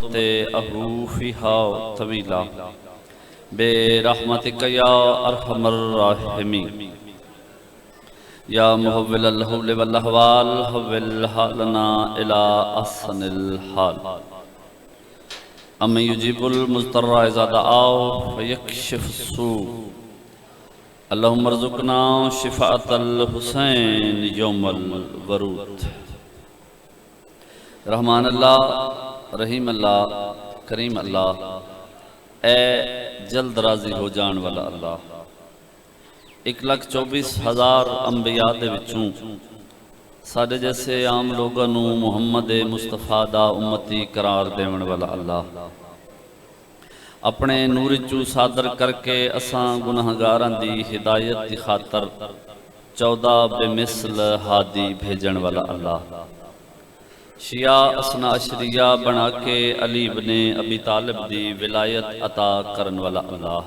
مت احروفها طویلا برحمتک یا ارحم الراحمین یا محول الحول والاحوال حول حالنا الى احسن الحال اما یجیب المضطر اذا دعاه فیکشف السوء اللہم ارزقنا شفاعت الحسین یوم الورود۔ رحمان اللہ، رحیم اللہ، کریم اللہ، اے جلد راضی ہو جان والا اللہ، 1,24,000 انبیاء دے وچوں ساڈے جیسے عام لوگاں نوں محمد مصطفیٰ دا امتی قرار دیون والا اللہ، اپنے نور چو صادر کر کے اساں گناہگاراں دی ہدایت دی خاطر 14 بے مثل ہادی بھیجن والا اللہ، شیعہ اسنا عشریہ بنا کے علی بن ابی طالب دی ولایت عطا کرن والا اللہ،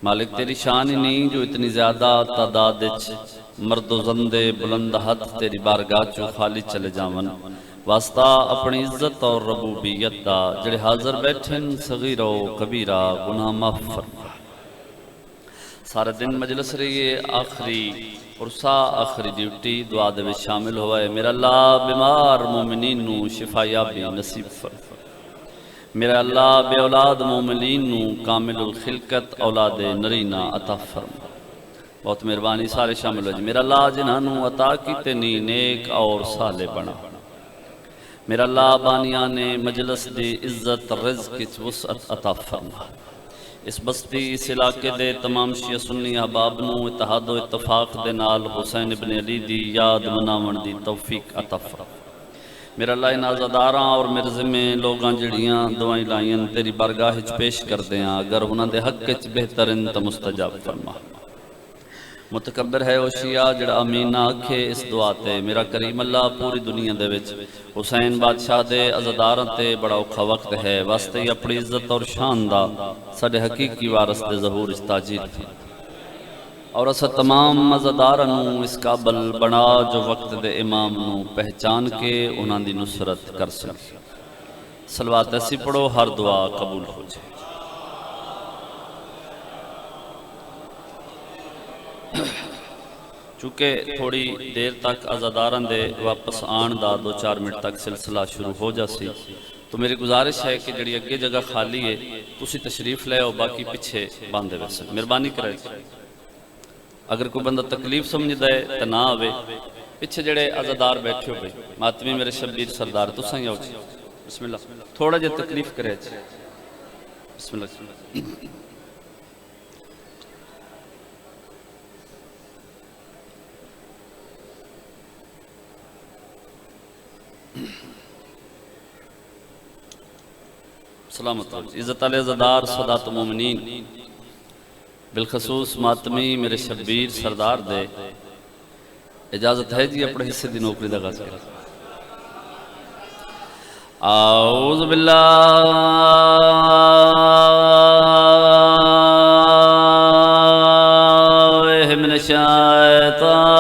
مالک تیری شان ہی نہیں جو اتنی زیادہ تعداد مرد و زندے بلند ہاتھ تیری بارگاہ چو خالی چلے جاون، واسطہ اپنی عزت اور ربوبیت دا جڑے حاضر بیٹھن صغیر و کبیرہ گناہ معاف فرما۔ سارے دن مجلس رہیے، آخری عرصہ، آخری ڈیوٹی دعا دے وچ شامل ہوا ہے۔ میرا اللہ بیمار مومنین نو شفا یابی نصیب فرما، میرا اللہ بے اولاد مومنین نو کامل الخلقت اولاد نرینہ عطا فرما۔ بہت مہربانی، سارے شامل ہو جائے۔ میرا اللہ جنہاں نو عطا کیتے نی نیک اور صالح بنا، میرا اللہ بانیان مجلس دی عزت رزق کی وسعت عطا فرما۔ اس بستی اس علاقے دے تمام شیعہ سنی احباب نو اتحاد و اتفاق دے نال حسین ابن علی دی یاد مناون دی توفیق عطا فرما۔ میرا اللہ ان عزاداراں اور میرے ذمہ لوگاں جڑیاں دعائیں لائیں تیری بارگاہ وچ پیش کر دیاں، اگر انہاں دے حق وچ بہترین تے مستجاب فرما۔ متکبر ہے او شیعہ جڑا امین آکھے اس دعا تے، میرا کریم اللہ پوری دنیا دے وچ حسین بادشاہ دے عزاداراں تے بڑا اوکھا وقت ہے، واسطے ہی اپنی عزت اور شان دا ساڈے حقیقی وارث دے ظہور اس تاجید تھی، اور اسا تمام عزاداراں نو اس قابل بنا جو وقت دے امام نو پہچان کے انہاں دی نصرت کر سکے۔ صلوات ایسی پڑھو ہر دعا قبول ہو جائے۔ چونکہ تھوڑی دیر تک عزاداراں دے واپس آن دا 2-4 منٹ تک سلسلہ شروع ہو جاسی، تو میری گزارش ہے کہ جڑی اگے جگہ خالی ہے تسی تشریف لے آؤ، باقی پیچھے باندھے ویسے مہربانی کرے۔ اگر کوئی بندہ تکلیف سمجھ دے تو نہ آوے، پیچھے جڑے عزادار بیٹھے ہوئے ماتمی میرے شبیر سردار تساں ہی آؤ جی، بسم اللہ، تھوڑا جے تکلیف کرے جی، بسم اللہ۔ سلامت رہو، عزت علی عزادار سادات مومنین، بالخصوص ماتمی میرے شبیر سردار دے اجازت ہے جی اپنے حصے دی نوکری دا غاز کریں۔ اعوذ باللہ من الشیطان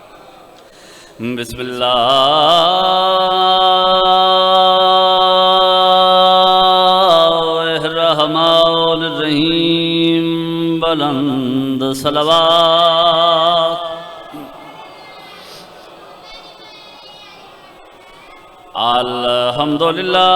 الرجیم، بسم اللہ الرحمن الرحیم، بلند صلوات۔ الحمدللہ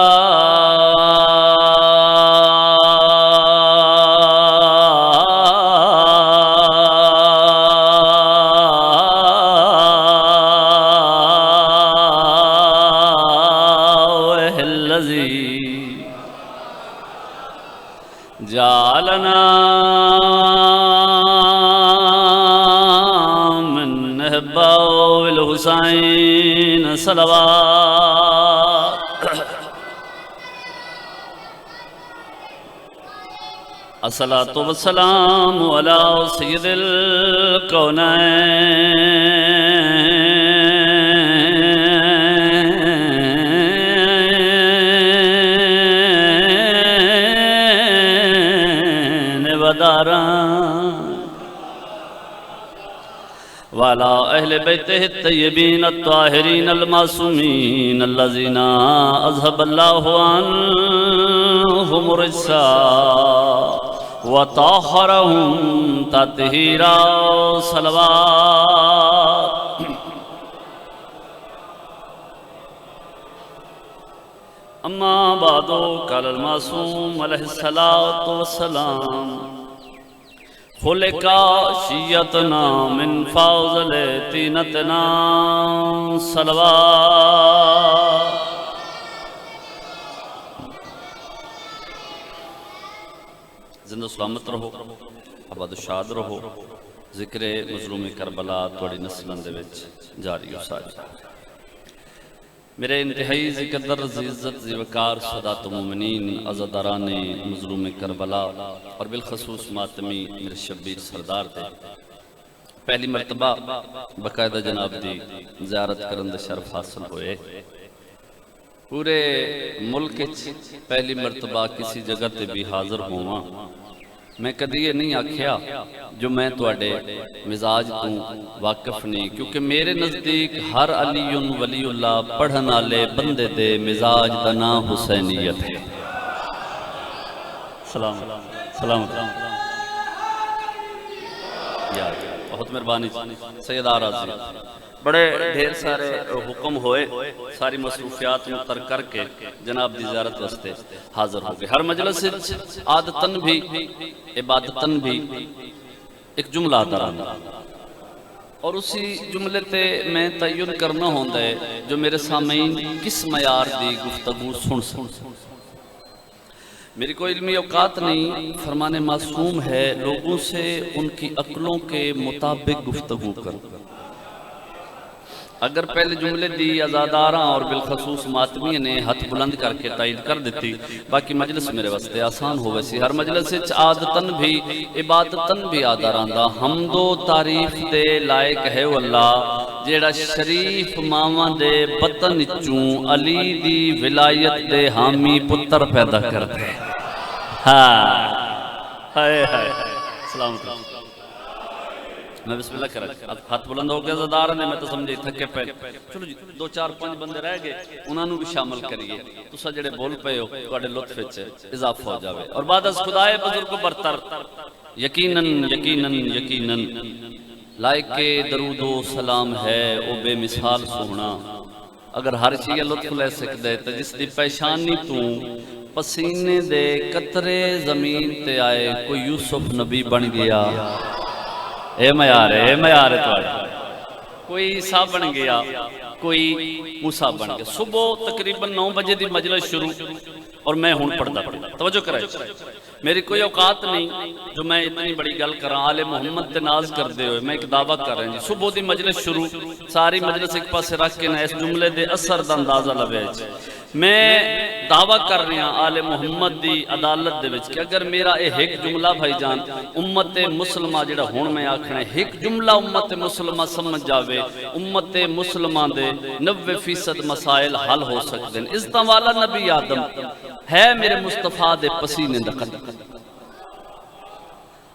جعلنا من احباء الحسین صلوات۔ الصلاة والسلام علی سید الکونین وداران وعلى أهل بيته الطيبين الطاهرين المعصومين الذين أذهب الله عنهم الرجس وطهرهم تطهيرا صلوات أما بعد قال المعصوم عليه الصلاة والسلام خلق شیعتنا من فاضل تینتنا صلوات زندہ سلامت رہو آباد و شاد رہو ذکر مظلوم کربلا توڑی نسلن دے وچ جاری و ساری میرے انتہائی ذکر عزت زیوکار صدات مومنین عزاداران مظلوم کربلا اور بالخصوص ماتمی میرے شبیر سردار دے پہلی مرتبہ باقاعدہ جناب دی زیارت کرن دے شرف حاصل ہوئے پورے ملک پہلی مرتبہ کسی جگہ تے بھی حاضر ہوا میں کدی یہ نہیں آکھیا جو میں تواڈے مزاج تو واقف نہیں کیونکہ میرے نزدیک ہر علی ولی اللہ پڑھن والے بندے دے مزاج دا نام حسینیت ہے سلام سلام یار بہت مہربانی سید آراضی بڑے ڈھیر سارے حکم ہوئے ساری مصروفیات میں ترک کر کے جناب دی زیارت واسطے حاضر ہو گئے ہر مجلس عادتاً بھی عبادتاً بھی ایک جملہ آتا رہا اور اسی جملے تے میں تعین کرنا ہوتا ہے جو میرے سامعین کس معیار دی گفتگو سن میری کوئی علمی اوقات نہیں فرمان معصوم ہے لوگوں سے ان کی عقلوں کے مطابق گفتگو کرو اگر پہلے جملے دی ازاداراں اور بالخصوص ماتمی نے ہاتھ بلند کر کے تائید کر دیتی باقی مجلس میرے واسطے آسان ہو ویسی ہر مجلس عادتاً بھی عبادتاً بھی آداراں دا حمد و تعریف دے لائق ہے اللہ جیڑا شریف ماما دے بطن چوں علی دی ولایت دے حامی پتر پیدا کر دے ہائے ہائے سلام علیکم میں بسم اللہ کرا ہاتھ بلند ہو گیا زدار نے میں تو سمجھے تھکے پہ چلو جی 2-4-5 بندے رہ گئے انہوں نے بھی شامل کریے تو سا جڑے بول پہ ہو توڑے لطف چھے اضافہ ہو جاوے اور بعد از خدای بزرگ برتر یقیناً یقیناً یقیناً لائق درود و سلام ہے او بے مثال سونا اگر ہر چیز لطف لے سکتے تو جس دی پیشانی تو پسینے دے قطرے زمین تے آئے کوئی یوسف نبی بن گیا اے میار ہے توڑا کوئی عیسیٰ بن گیا کوئی موسیٰ بن گیا صبح تقریباً 9 بجے دی مجلس شروع اور میں ہون پڑھتا توجہ کرائے میری کوئی اوقات نہیں جو میں اتنی بڑی گل کراں آل محمد تے ناز کر دے ہوئے میں ایک دعویٰ کر رہے ہیں صبح دی مجلس شروع ساری مجلس ایک پاسے رکھ کے نہ اس جملے دے اثر دا اندازہ لوے میں دعویٰ کر رہے ہیں آل محمد دی عدالت دے وچ کہ اگر میرا ایک جملہ بھائی جان امت مسلمہ جڑا ہون میں آکھنے ایک جملہ امت مسلمہ سمجھ جاوے امت مسلمہ دے 90% مسائل حل ہو سکتے ہیں اس والا نبی آدم ہے میرے مصطفیٰ دے پسینے دقت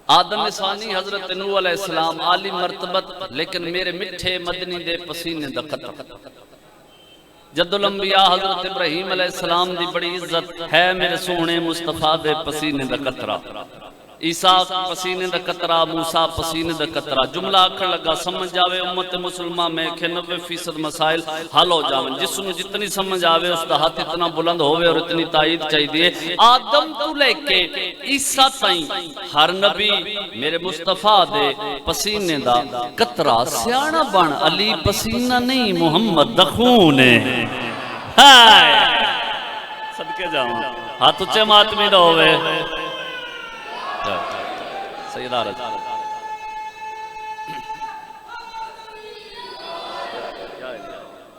آدم ثانی حضرت نوح علیہ السلام عالی مرتبت لیکن میرے مٹھے مدنی دے پسینے دقت جد الانبیاء حضرت ابراہیم علیہ السلام دی بڑی عزت ہے میرے سونے مصطفیٰ دے پسینے دا قطرہ عیسیٰ پسینے دا قطرہ موسیٰ پسینے دا قطرہ جملہ آکھر لگا سمجھ جاوے امت مسلمہ میں کہ 90% مسائل حل ہو جاویں جس نے جتنی سمجھ آوے اس دا ہاتھ اتنا بلند ہوئے اور اتنی تائید چاہی دیئے آدم تو لے کے عیسیٰ تائیں ہر نبی میرے مصطفیٰ دے پسینے دا قطرہ سیانہ بن علی پسینہ نہیں محمد دخون ہے صدقے جاؤں ہاتھ اچھے ماتمی دا ہوئے سیدہ رج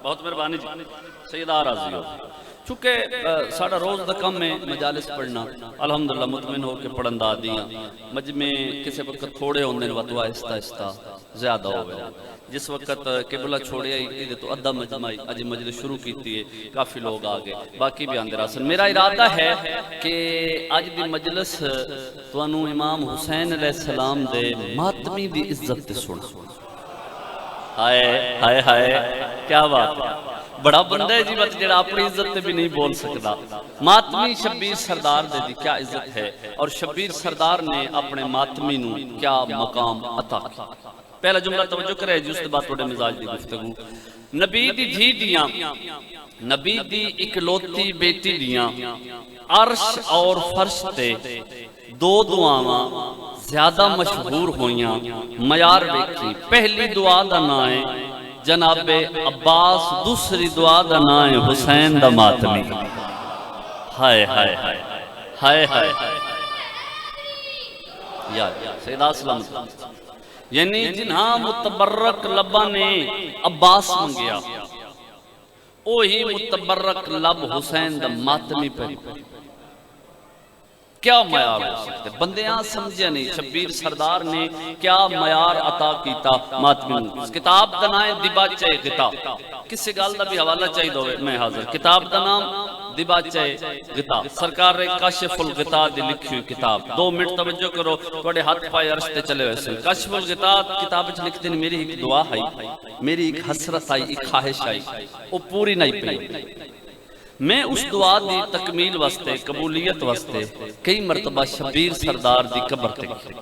بہت مہربانی جی سیدہ راضی ہو چونکہ ساڑھا روز دا کم ہے مجالس پڑھنا، الحمدللہ مطمئن ہو کے پڑھن دا دیاں مجمع کسے وقت تھوڑے ہوندے وقت آہستہ آہستہ زیادہ ہوئے، جس وقت قبلہ چھوڑے آئی تو ادھا مجمع اج مجلس شروع کیتی ہے، کافی لوگ آگے باقی بھی آندے راسن۔ میرا ارادہ ہے کہ آج دی مجلس توانو امام حسین علیہ السلام دے ماتمی دی عزت تے سنا۔ ہائے ہائے ہائے کیا بات ہے، بڑا بندہ ہے جی بات جڑا اپنی عزت تے بھی نہیں بول سکتا۔ ماتمی شبیر سردار دے دی کیا عزت ہے، اور شبیر سردار نے اپنے ماتمی نو کیا مقام عطا کیا۔ پہلا جملہ توجہ کرے جس کے بعد تھوڑے مزاج دی گفتگو۔ نبی دی دھی دیاں، نبی دی اکلوتی بیٹی دیاں، عرش اور فرش تے دو دعاواں زیادہ مشہور ہویاں معیار ویکھی۔ پہلی دعا دا نام ہے جناب عباس، دوسری دعا دا نام ہے حسین دا ماتمی۔ ہائے ہائے ہائے ہائے ہائے یا سیدہ سلامت، یعنی جنہاں متبرک لبا نے عباس منگیا، اوہی متبرک لب حسین دا ماتمی پر کیا معیار ہو سکتے بندیاں سمجھے نہیں۔ شبیر سردار نے کیا معیار عطا کیتا ماتمی نو۔ اس کتاب دا نام دیباچہ غطا، کسی گال دا بھی حوالہ چاہی دوئے میں حاضر۔ کتاب دا نام دیباچہ غطا، سرکار نے کاشف الغطا دی لکھی ہوئی کتاب۔ 2 منٹ توجہ کرو، توڑے ہاتھ پائے عرش تے چلے ہوئے سن۔ کاشف الغطا کتاب وچ لکھتے ہیں میری ایک دعا آئی، میری ایک حسرت آئی، ایک خواہش آئی، وہ پوری نہیں پئی۔ میں اس دعا دی تکمیل واسطے، قبولیت واسطے کئی مرتبہ شبیر سردار دی قبر تے گئی۔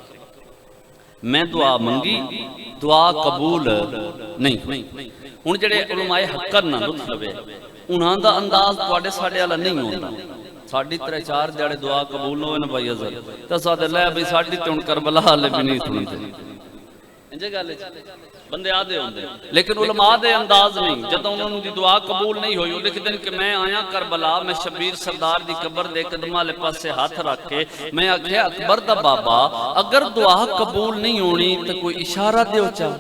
میں دعا منگی، دعا قبول نہیں ہوئی۔ ہن جڑے علماء حق نہ لطف لوے، انہاں دا انداز تواڈے ساڈے والا نہیں ہوندا۔ ساڈی 3-4 جڑے دعا قبول ہوئے نا بھائی حضرت تے ساڈے لے بھئی ساڈی تے ہن کربلا والے بھی نہیں سنتے۔ انجے گل بندے آدھے ہوندے، لیکن علماء دے انداز نہیں۔ جدوں انہوں دی دعا قبول نہیں ہوئی، وہ لکھ دیں کہ میں آیا کربلا، میں شبیر سردار دی قبر دے قدمہ لے پاس سے ہاتھ رکھ کے میں آکھے اکبر دا بابا اگر دعا قبول نہیں ہونی تو کوئی اشارہ دیو چاہ،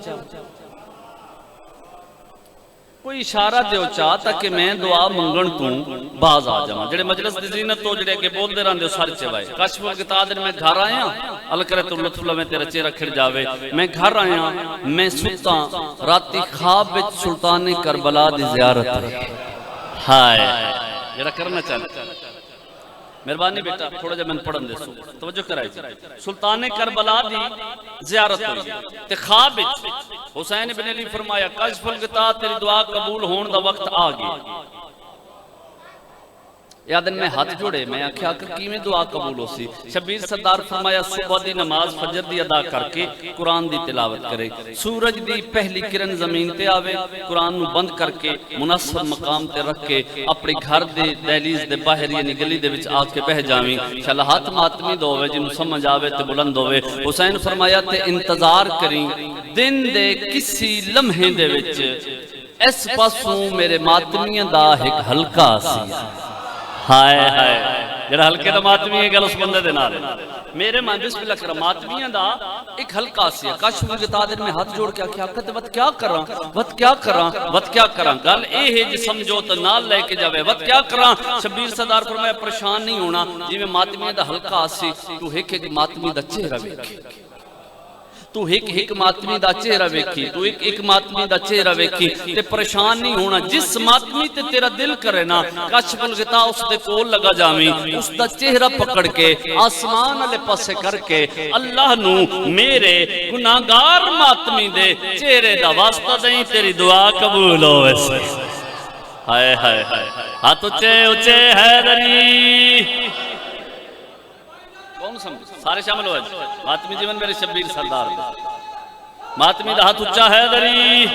کوئی اشارہ دیو چاہ تاکہ میں دعا منگن تو باز آ جاؤں۔ جڑے مجلس دی زینت تو جڑے کہ بول دے رہن دے سر چوائے۔ کاشف الغطا دن میں گھر آیا، الکرت اللطف میں تیرا چہرہ کھڑ جاوے، میں گھر آیا، میں ستا راتی خواب وچ سلطان کربلا دی زیارت۔ ہائے جڑا کرنا چاہتا مہربانی بیٹا تھوڑا جا میں پڑھن دے سو توجہ کرائی جی۔ سلطان کربلا دی زیارت ہوئی تے خواب وچ حسین بن علی فرمایا کاشف الغطا تیری دعا قبول ہون دا وقت آ گیا۔ یا دن میں ہاتھ جوڑے، میں آکھیا کہ کیویں دعا قبول ہو سی؟ شبیر سردار فرمایا صبح دی نماز فجر دی ادا کر کے قرآن دی تلاوت کرے، سورج دی پہلی کرن زمین تے آوے، قرآن نو بند کر کے مناسب مقام تے رکھ کے اپنی گھر دے دہلیز دے باہر یعنی گلی دے وچ آ کے بہ جاویں، انشاءاللہ ہاتھ ماتمی دووے جنوں سمجھ آوے تے بلند ہوے۔ حسین فرمایا تے انتظار کریں دن دے کسی لمحے دے وچ اس پاسوں میرے ماتمیاں دا ایک حلقہ سی۔ ہائے ہائے جڑا ہلکے دا ماتمی ہے گل اس بندے دے نال میرے مان بسم اللہ کرا ماتمیاں دا ایک حلقہ سی۔ کاشف الغطا دن میں ہاتھ جوڑ کے کیا کہتے وقت کیا کراں وقت کیا کراں وقت کیا کراں گل اے ہے جی سمجھو تو نال لے کے جاوے وقت کیا کراں۔ شبیر سردار فرمایا پریشان نہیں ہونا جی میں ماتمیاں دا حلقہ سی تو ایک ماتمی دا چہرہ ویکھی، تو ایک ماتمی دا چہرہ ویکھی، تو ایک ماتمی دا چہرہ ویکھی تے پریشان نہیں ہونا۔ جس ماتمی تے تیرا دل کرے نا کاشف الغطا اس دے کول لگا جاویں، اس دا چہرہ پکڑ کے آسمان والے پاسے کر کے اللہ نو میرے گناہگار ماتمی دے چہرے دا واسطہ دیں تیری دعا قبول ہوئے سے۔ ہائے ہائے ہائے ہاتھ اچھے اچھے حیدری کون سمجھ سارے شامل ہوئے ماتمی جیون میرے شبیر سردار ماتمی دا ہاتھ اچھا حیدری۔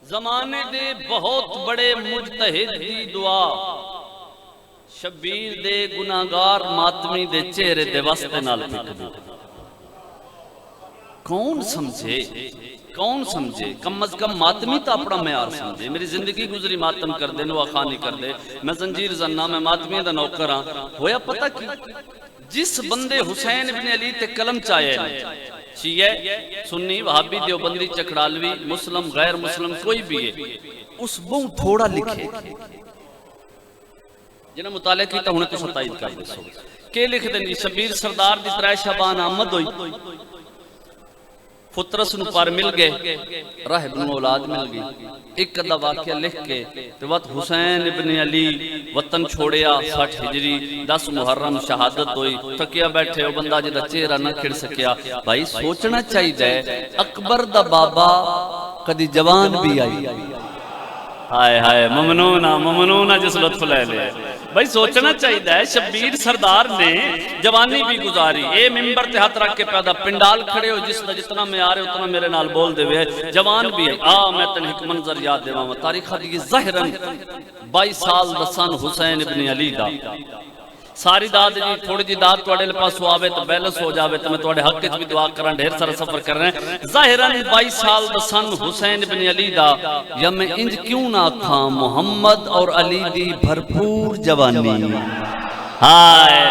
زمانے دے بہت بڑے مجتہد دی دعا شبیر دے گناہگار ماتمی دے چہرے دے واسطے نال پک دی۔ کون سمجھے کون سمجھے کم از کم ماتمی تا اپنا معیار سمجھے۔ میری زندگی گزری ماتم کر دے نو آخانی کر دے میں زنجیر زنہ میں ماتمی دا نوکراں ہویا پتہ کی جس بندے حسین بن علی تے قلم چاہے شیعہ سنی وہابی دیوبندی چکڑالوی مسلم غیر مسلم کوئی بھی ہے اس بہت تھوڑا لکھے جنہیں مطالعہ کیتا ہونے تو ستائید کر دے سو کہ لکھ دیں شبیر سردار دی ترائے شبان آمد ہوئی فطرس نو پر مل گئے راہب نو اولاد مل گئی ایک قدہ واقعہ لکھ کے تو وقت حسین ابن علی وطن چھوڑیا 60 ہجری 10 محرم شہادت ہوئی تھکیا بیٹھے ہو بندہ جدہ چہرہ نہ کھڑ سکیا بھائی سوچنا چاہیے اکبر دا بابا کدی جوان بھی آئی ہائے ہائے ممنونہ جس لطف لے لے بھائی سوچنا چاہیے شبیر سردار نے جوانی بھی گزاری اے ممبر تے ہاتھ رکھ کے پیدا پنڈال کھڑے ہو جس جتنا میں آ رہے اتنا میرے نال بول دے ہوئے جوان بھی ہے میں تنہیں ایک منظر یاد دے وہاں تاریخ دی ظاہراً 22 سال دسان حسین ابن علی دا ساری داد جی تھوڑی جی داد توڑے لپاس ہو آوے تو بیلس ہو جاوے تو میں توڑے حق کی بھی دعا کرن ڈھیر سارا سفر کر رہے ہیں ظاہراً 22 سال دسان حسین ابن علی دا یا میں انج کیوں نہ تھا محمد اور علی دی بھرپور جوانی ہائے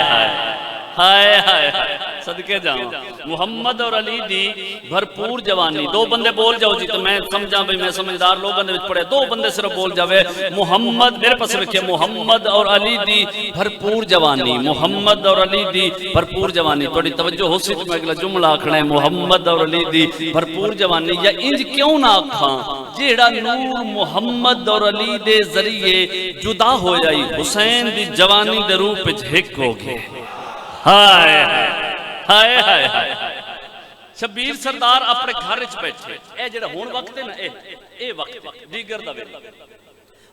ہائے ہائے ہائے صدقے جاؤں محمد اور علی دی بھرپور جوانی دو بندے بول جاؤ جی تو میں سمجھا بھی میں سمجھدار لوگوں نے پڑھے دو بندے صرف بول جاوے محمد میرے پاس رکھے محمد اور علی دی بھرپور جوانی محمد اور علی دی بھرپور جوانی توڑی توجہ ہو سی تو میں اگلا جملہ آکھنا ہے محمد اور علی دی بھرپور جوانی یا انج کیوں نہ آکھاں جیڑا نور محمد اور علی دے ذریعے جدا ہو جائی حسین دی جوانی دے روپ جھک ہو گئے ہائے ہائے ہائے ہائے شبیر سردار اپنے گھر وچ بیٹھے اے جڑا ہون وقت ہے نا اے وقت دیگر دا ویلا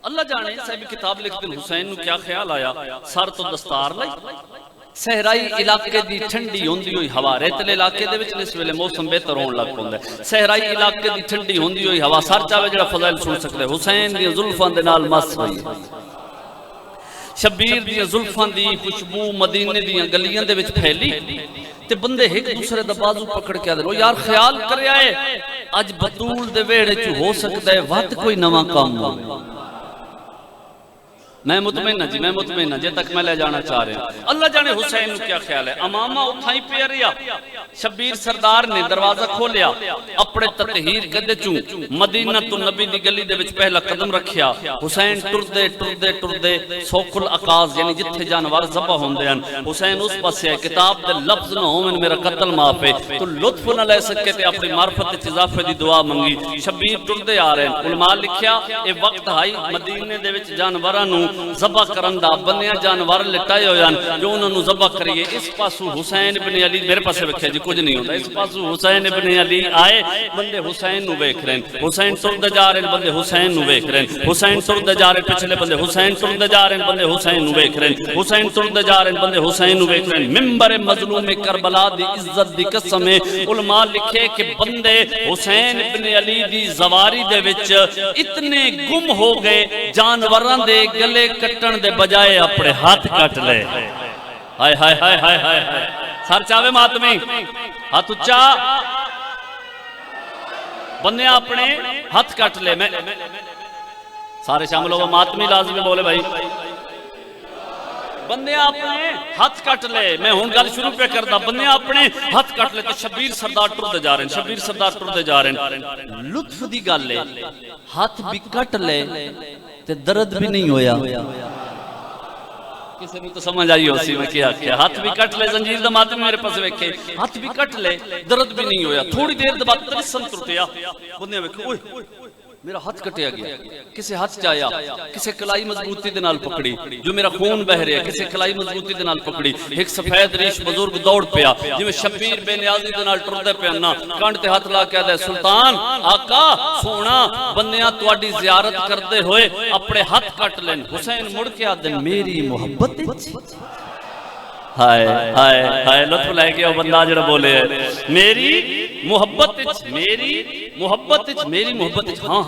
اللہ جانے صاحب کتاب لکھ دن حسین نو کیا خیال آیا سر تو دستار لائی صحرائی علاقے دی ٹھنڈی ہوندی ہوئی ہوا ریتلے علاقے دے وچ اس ویلے موسم بہتر ہون لگ پوندا ہے صحرائی علاقے دی ٹھنڈی ہوندی ہوئی ہوا سر چاوے جڑا فضائل سن سکدے حسین دی زلفاں دے نال مس ہوئی شبیر دی زلفاں دی خوشبو مدینے دی گلیاں دے وچ پھیلی تے بندے ایک دوسرے دا بازو پکڑ کے آدھے یار خیال کرے آئے اج بطول دے ویڑے چو ہو سکتا ہے وقت کوئی نواں کام ہو میں مطمئنہ جے تک میں لے جانا چاہ رہے ہیں اللہ جانے حسین نو کیا خیال ہے امامہ اٹھائی پہ ریا شبیر سردار نے دروازہ کھولیا اپنے تطہیر کدے چوں مدینہ تو نبی دی گلی دے وچ پہلا قدم رکھیا حسین ٹردے سوکل اقاز یعنی جتھے جانوار ذبح ہوندے ہیں حسین اس پاس ہے کتاب دے لفظ نہ ہو من میرا قتل معاف ہے تو لطف نہ لے سکے تے اپنی معرفت اضافے دی دعا منگی شبیر ٹردے آ رہے ہیں علماء لکھیا اے وقت ہائی مدینے دے وچ جانوراں نو ذبح کرندہ بنیا جانور لٹائے ہوئے ہیں جو انہوں نے ذبح کریے اس پاسو حسین ابن علی میرے پاس وکھے جی کچھ نہیں ہوتا اس پاسو حسین ابن علی آئے بندے حسین نو ویکھ رہے ہیں حسین ترد جا رہے ہیں بندے حسین نو ویکھ رہے ہیں حسین ترد جا رہے ہیں پچھلے بندے حسین ترد جا رہے ہیں بندے حسین نو ویکھ رہے ہیں حسین ترد جا رہے ہیں بندے حسین نو ویکھ رہے ہیں ممبر مظلوم کربلا دی عزت دی قسم علماء لکھے کہ بندے حسین ابن علی دی زواری دے وچ اتنے گم ہو گئے جانوراں دے گلے کٹن دے بجائے اپنے ہاتھ کٹ لے ہائے ہائے ہائے ہائے ہائے سر چاہوے ماتمی ہاتھ اچھا بندے اپنے ہاتھ کٹ لے میں سارے شامل ہو ماتمی لازمی بولے بھائی بندے اپنے ہاتھ کٹ لے میں ہون گل شروع پہ کرتا بندے اپنے ہاتھ کٹ لے تو شبیر سردار ٹردے جا رہے ہیں شبیر سردار ٹردے جا رہے ہیں لطف دی گل لے ہاتھ بھی کٹ لے تے درد بھی نہیں ہویا کسی نے تو سمجھ آئی ہو سی میں کیا ہاتھ بھی کٹ لے زنجیر دا ماتم میرے پاس ویکھے ہاتھ بھی کٹ لے درد بھی نہیں ہویا تھوڑی دیر دے بعد ترسن ترتیا بندے ویکھے اوہ میرا ہاتھ کٹیا گیا کسے ہاتھ جایا کسے کلائی مضبوطی دے نال پکڑی جو میرا خون بہ رہا ہے کسے کلائی مضبوطی دے نال پکڑی ایک سفید ریش بزرگ دوڑ پیا جو میں شبیر بے نیازی دے نال ٹردے پیا نا کانٹ تے ہاتھ لا کے دے سلطان آقا سونا بندیاں تواڈی زیارت کردے ہوئے اپنے ہاتھ کٹ لین حسین مڑ کے آدن میری محبت ہائے ہائے ہائے لطف لے کے وہ بندہ جڑا بولے میری محبت ہاں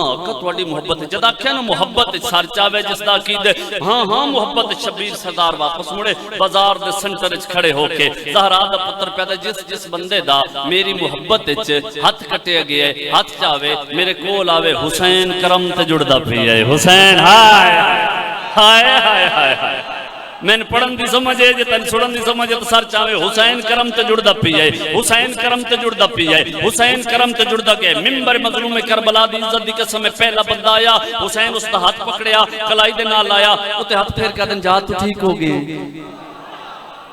آقا تواڈی محبت جد آکھیا نا محبت سر چاوے جس دا عقیدے ہاں محبت شبیر سردار واپس مڑے بازار دے سنٹر وچ کھڑے ہو کے زہرا دا پتر پیدا جس بندے دا میری محبت وچ ہاتھ کٹیا گیا ہاتھ چاوے میرے کول آوے حسین کرم تے جڑدا پیا ہے حسین ہائے ہائے ہائے ہائے میں پڑھن دی سمجھ ہے جے تن سڑن دی سمجھ تو سر چاہے حسین کرم تے جڑدا پی جائے حسین کرم تے جڑدا پی جائے حسین کرم تے جڑدا گئے ممبر مظلوم کربلا دی عزت دی قسم میں پہلا بندہ آیا حسین اس دا ہاتھ پکڑیا کلائی دے نال آیا اوتے ہاتھ پھیر کے دن جا تو ٹھیک ہو گئے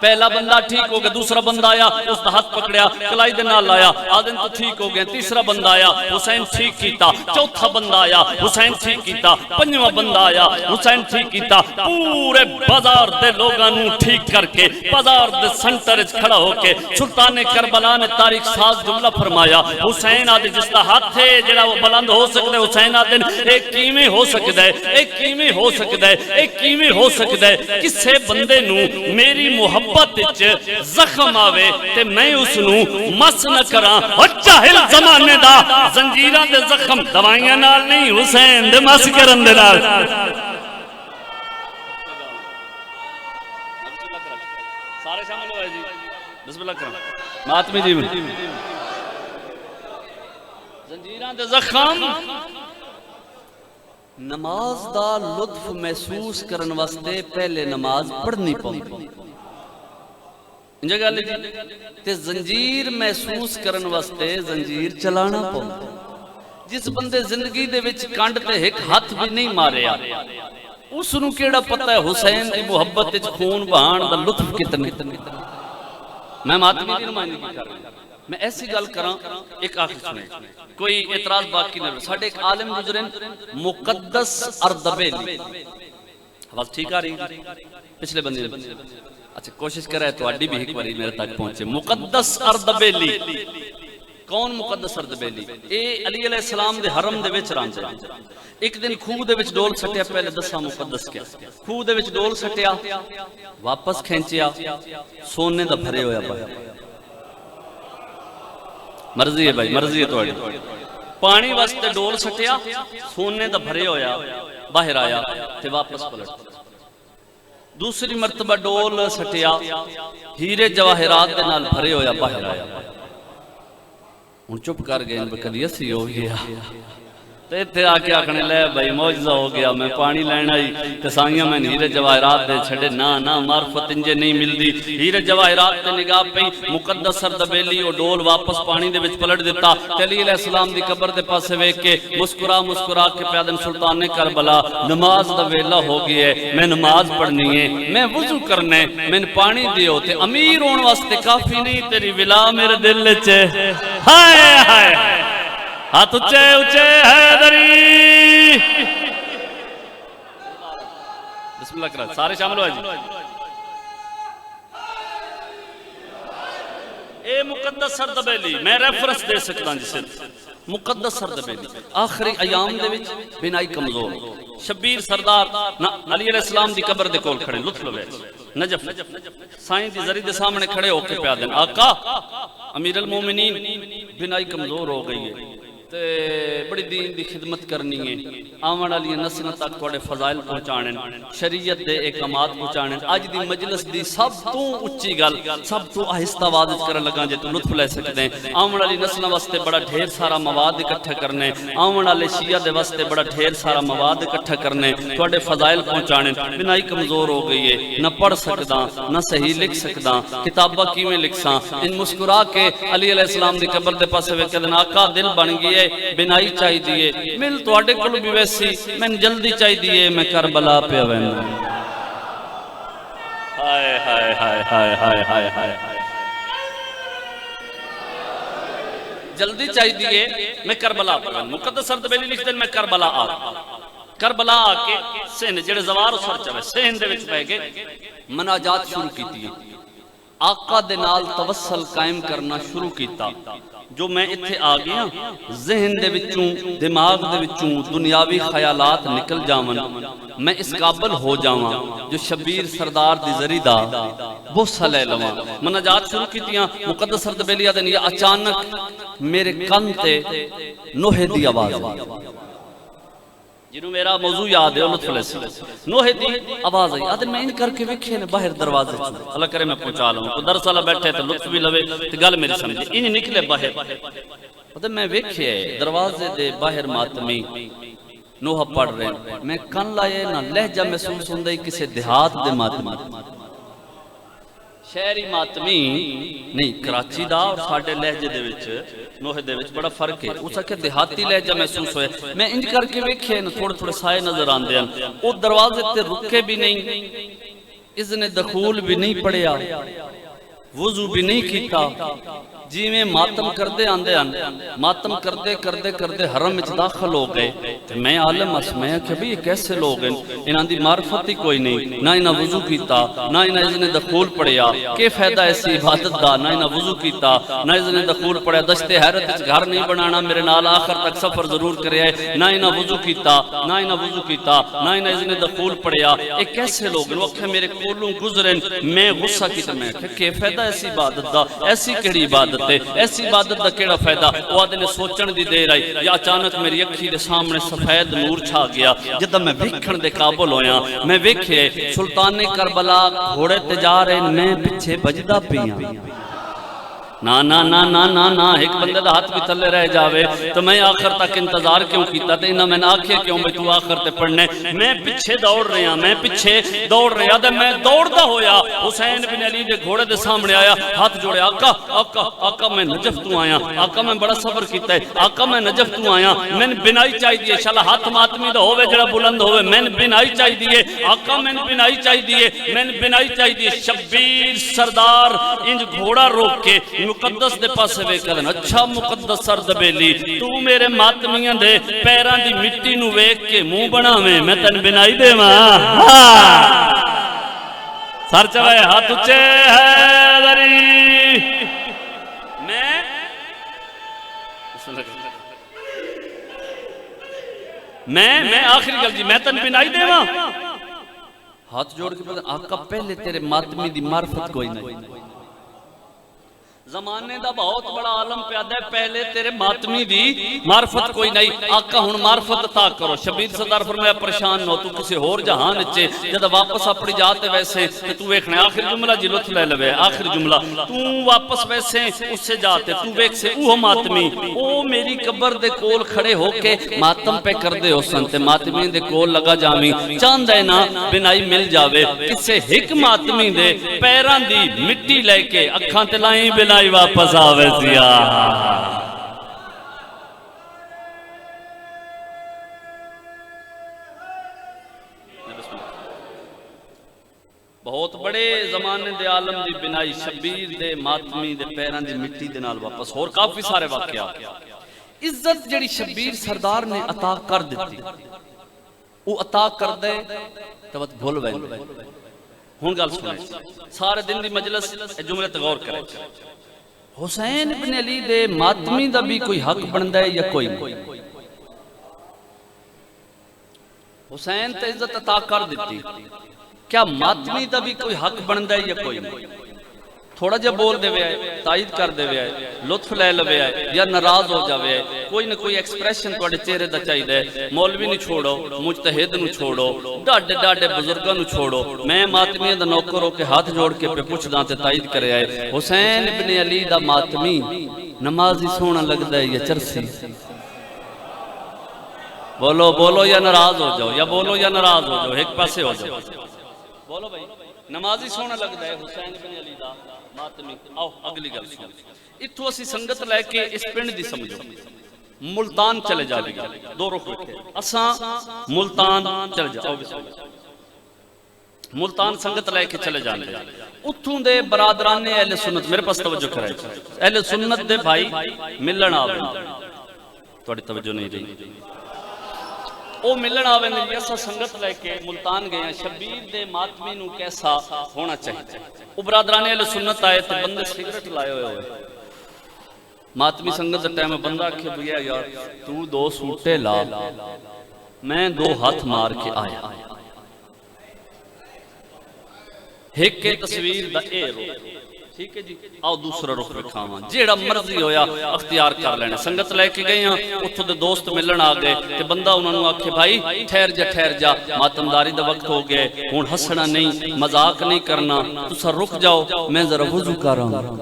پہلا بندہ ٹھیک ہو گیا دوسرا بندہ آیا اس کا ہاتھ پکڑیا کلائی دے نال آیا آدن تو ٹھیک ہو گیا تیسرا بندہ آیا حسین ٹھیک کیتا چوتھا بندہ آیا حسین ٹھیک کیتا پنجواں بندہ آیا حسین ٹھیک کیتا پورے بازار دے لوگاں نو ٹھیک کر کے بازار دے سنٹر وچ کھڑا ہو کے سلطان کربلا نے تاریخ ساز جملہ فرمایا حسین آدے جس دا ہاتھ ہے جڑا وہ بلند ہو سکتا ہے حسین آدے ایک کیویں ہو سکتا ہے ایک کیویں ہو سکتا ہے ایک کیویں ہو سکتا ہے کسے بندے نو میری محبت زخم آوے تے میں اس نو مس نہ کراں اور جاہل زمانے دا زنجیراں دے زخم دوائیاں نال نہیں حسین دے مس کرن دے نال سارے شامل ہوئے جی بسم اللہ کرم ماتمی جی زنجیراں دے زخم نماز دا لطف محسوس کرن واسطے پہلے نماز پڑھنی پوندی جگہ لے جی تے زنجیر محسوس کرن واسطے زنجیر چلانا پوندا جس بندے زندگی دے وچ کنڈ تے ایک ہاتھ بھی نہیں ماریا اس نو کیڑا پتہ ہے حسین دی محبت وچ خون بہان دا لطف کتنے میں ماتمی دی نمائندگی کر رہا ہوں میں ایسی گل کراں ایک آخر سنے کوئی اعتراض باقی نہ ساڈے ایک عالم گزرن مقدس اردبیلی آواز ٹھیک آ رہی پچھلے بندے اچھا کوشش کر رہا ہے تو اڈی بھی ایک باری میرے تک پہنچے مقدس اردبیلی کون مقدس اردبیلی اے علی علیہ السلام دے حرم دے وچ رہندے ایک دن خوہ دے وچ ڈول سٹیا پہلے دساں مقدس کیا خوہ دے وچ ڈول سٹیا واپس کھینچیا سونے دا بھرے ہویا باہر مرضی ہے بھائی مرضی ہے تواڈی پانی واسطے ڈول سٹیا سونے دا بھرے ہویا باہر آیا تے واپس پلٹ دوسری مرتبہ ڈول سٹیا ہیرے جواہرات دے نال بھرے ہویا باہر آیا ہن چپ کر گئے کدی اسی ہو گیا تے تے آ کے آکھنے لے بھائی معجزہ ہو گیا میں پانی لین آئی تے سائیاں میں ہیرے جواہرات دے چھڑے نا معرفت انجے نہیں ملدی ہیرے جواہرات تے نگاہ پئی مقدس اردبیلی او ڈول واپس پانی دے وچ پلٹ دیتا تے علی علیہ السلام دی قبر دے پاسے ویکھ کے مسکرا کے پیادن سلطان نے کربلا نماز دا ویلا ہو گیا ہے میں نماز پڑھنی ہے میں وضو کرنا ہے میں پانی دیو تے امیر ہون واسطے کافی نہیں تیری ولا میرے دل وچ ہائے ہائے ہاتھ اچھے اچھے حیدری بسم اللہ کرا سارے شامل ہوئے جی اے مقدس اردبیلی میں ریفرنس دے سکتا ہوں جسے مقدس اردبیلی آخری ایام دے وچ بینائی کمزور شبیر سردار علی علیہ السلام دی قبر دے کول کھڑے لطف لوے نجف سائیں دی زری دے سامنے کھڑے ہو کے پیادن آقا امیر المومنین بینائی کمزور ہو گئی ہے بڑی دین دی خدمت کرنی ہے آمن علی نسل تک توڑے فضائل پہنچانے شریعت دے احکامات پہنچانے آج دی مجلس دی سب تو اچھی گل سب تو آہستہ آواز کرن لگا جے تو لطف لے سکتے ہیں آمن علی نسل واسطے بڑا ڈھیر سارا مواد اکٹھا کرنے آمن علی شیعہ دے واسطے بڑا ڈھیر سارا مواد اکٹھا کرنے توڑے فضائل پہنچانے بنائی کمزور ہو گئی ہے نہ پڑھ سکدا نہ صحیح لکھ سکدا کتابہ کیویں لکھساں ان مسکرا کے علی علیہ السلام دی قبر دے پاسے وے کدن آقا دل بن گئی بنائی چاہی دیئے مل تو آڈے کلو بھی ویسی میں جلدی چاہی دیئے میں کربلا پہ ویندہ ہائے ہائے ہائے ہائے ہائے ہائے ہائے جلدی چاہی دیئے میں کربلا پہ ویندہ مقدس اردبیلی لکھتے ہیں میں کربلا آ کے سہن جڑے زوار سر چاہے سہن دے وچ پہ گئے مناجات شروع کی تھی آقا دے نال توسل قائم کرنا شروع کیتا جو میں اتھے آ گیا ذہن دے وچوں دماغ دے وچوں دنیاوی خیالات نکل جاون میں اس قابل ہو جاواں جو شبیر سردار دی زری دا بوسہ لے لواں مناجات شروع کیتیاں مقدس اردبیلی دے یا اچانک میرے کن تے نوحے دی آواز جنہوں میرا موضوع یاد ہے لطف علیہ السلام نوحے دی آواز آئی آدھے میں ان کر کے وکھے نے باہر دروازے چھو اللہ کرے میں پہنچا لوں تو درسالہ بیٹھے تو لطف بھی لوے تو گل میری سمجھے انہی نکلے باہر آدھے میں وکھے دروازے دے باہر ماتمی نوحہ پڑھ رہے ہیں، میں کن لائے نہ لہجہ محسوس ہوں دے کسے دیہات دے ماتمی، شہری ماتمی نہیں، کراچی دا اور ساڑھے لہجے دے وچ نوحے دے وچ بڑا فرق ہے، اس کے دیہاتی لہجہ محسوس ہوئے، میں انج کر کے ویکھے نا تھوڑے تھوڑے سائے نظر آن دے ہیں، وہ دروازے تے رکے بھی نہیں، اذن دخول بھی نہیں پڑیا، وضو بھی نہیں کیتا، جی میں ماتم کردے آندے ماتم کردے کردے کردے حرم اچ داخل ہو گئے، میں عالم اسمایا کہ بھی یہ کیسے لوگ ہیں، انہاں دی معرفت ہی کوئی نہیں، نہ انہاں وضو کیتا، نہ انہاں اذن دخول پڑیا، کہ فائدہ ایسی عبادت دا، نہ انہاں وضو کیتا، نہ اذن دخول پڑیا، دشت حیرت اچ گھر نہیں بنانا میرے نال آخر تک سفر ضرور کرے آئے، نہ انہاں وضو کیتا، نہ انہاں وضو کیتا، نہ انہاں اذن دخول پڑیا، یہ کیسے لوگ ہیں، وہ کہ میرے کولوں گزریں، میں غصہ کیتا، میں کہ فائدہ ایسی عبادت دا، ایسی کیڑی عبادت ہے، ایسی عبادت دا کیڑا فائدہ، وہ آدھے نے سوچن دی دیر آئی، یا اچانک میری اکھی دے سامنے سفید نور چھا گیا، جدہ میں ویکھن دے قابل ہویا، میں ویکھے سلطان کربلا گھوڑے تجارے میں پچھے بجدہ پیاں، نا نا نا نا نا نا ایک بندے دا ہاتھ بھی تلے رہ جاوے تو میں آخر تک انتظار کیوں کیتا تھا، انہاں میں نے آکھے کیوں میں تو آخر تے پڑھنے، میں پچھے دوڑ رہے ہیں، میں پچھے دوڑ رہے ہیں، میں دوڑ دا ہویا، حسین بن علی دے گھوڑے دے سامنے آیا، ہاتھ جوڑے، آقا آقا آقا میں نجف تو آیا، آقا میں بڑا صبر کیتا ہے، آقا میں نجف تو آیا، میں نے بنائی چاہی دیئے، شالا ہاتھ ماتمی دا ہوئے جڑا بلند ہوئے، میں نے بنائی چاہی دیئے، آقا میں نے بنائی چاہی دیئے، میں نے بنائی چاہی دیئے، شبیر سردار انج گھوڑا روک کے مقدس دے پاسے وے کدن، اچھا مقدس سر دبیلی تو میرے ماتمیاں دے پیران دی مٹی نو ویک کے منہ بنا میں تن بنائی دے ماں سر چوائے ہاتھ اچھے ہے دری میں آخری گل جی میں تن بنائی دے ماں ہاتھ جوڑ کے پتہ آقا پہلے تیرے ماتمی دی معرفت کوئی نہیں، زمانے دا بہت بڑا عالم پیدا ہے، پہلے تیرے ماتمی دی معرفت کوئی نہیں، آقا ہن معرفت عطا کرو، شبیر سردار فرمایا پریشان نہ ہو، تو کسی اور جہان اچھے جدہ واپس اپنی جاتے ویسے تو ویکھنے آخر جملہ جی لطف لے لوے، آخر جملہ تو واپس ویسے اس سے جاتے تو ویک سے اوہ ماتمی او میری قبر دے کول کھڑے ہو کے ماتم پہ کر دے ہو سنتے، ماتمی دے کول لگا جامی چاند ہے نا بنائی مل جاوے، کسے ہک ماتمی دے پیران دی مٹی لے کے اکھاں تلائیں بنائی واپس آوے دیا بہت بڑے زمانے دے عالم دی بنائی شبیر دے ماتمی دے پیران دی مٹی دے نال واپس اور کافی سارے واقعہ عزت جڑی شبیر سردار نے عطا کر دیتی وہ عطا کر دے تو بھول وے ہون گل سنے سارے دن دی مجلس جملے تغور کرے حسین بن علی دے ماتمی دا بھی کوئی حق بندہ ہے یا کوئی نہیں، حسین تے عزت عطا کر دیتی، کیا ماتمی دا بھی کوئی حق بندہ ہے یا کوئی نہیں، تھوڑا جا بول دے وے آئے، تائید کر دے وے آئے، لطف لے لے آئے یا ناراض ہو جاوے آئے، کوئی نہ کوئی ایکسپریشن توڑے چہرے دا چاہی دے، مولوی نو چھوڑو، مجتہد نو چھوڑو، ڈاڈے ڈاڈے بزرگاں نو چھوڑو، میں ماتمی دا نوکر ہو کے ہاتھ جوڑ کے پہ پوچھ دانتے تائید کرے آئے، حسین بن علی دا ماتمی نمازی سونا لگ دے یا چرسی، بولو بولو یا ناراض ہو جاؤ، یا بولو یا ناراض ہو جاؤ، ایک پاسے ہو جاؤ، بولو بھائی نمازی سونا لگ دے حسین بن علی دا ماتمی، آؤ اگلی گل سن اتھو اسی سنگت لے کے اس پنڈ دی سمجھو، ملتان چلے جا لگا دو رخ رکھے اساں ملتان چلے جا ملتان سنگت لے کے چلے جانے اتھوں دے برادران اہل سنت میرے پاس توجہ کرائے اہل سنت دے بھائی ملن آوے توڑی توجہ نہیں رہی او ملن آوے نے ایسا سنگت لے کے ملتان گئے ہیں شبیر دے ماتمی نو کیسا ہونا چاہیے او برادران اہل سنت آئے تو بندے سگرٹ لائے ہوئے ماتمی سنگت دے ٹائم بندہ کھے بھیا یار تو دو سوٹے لا میں دو ہاتھ مار کے آیا ایک کے تصویر دا اے رو ٹھیک ہے جی آؤ دوسرا رخ رکھاواں جیڑا مرضی ہویا اختیار کر لینے سنگت لے کے گئے ہیں اتھو دے دوست ملن آ گئے تے بندہ انہوں نے آکھے بھائی ٹھہر جا ماتمداری دا وقت ہو گئے ہون ہسنا نہیں مذاق نہیں کرنا تو سر رک جاؤ میں ذرا وضو کر رہا ہوں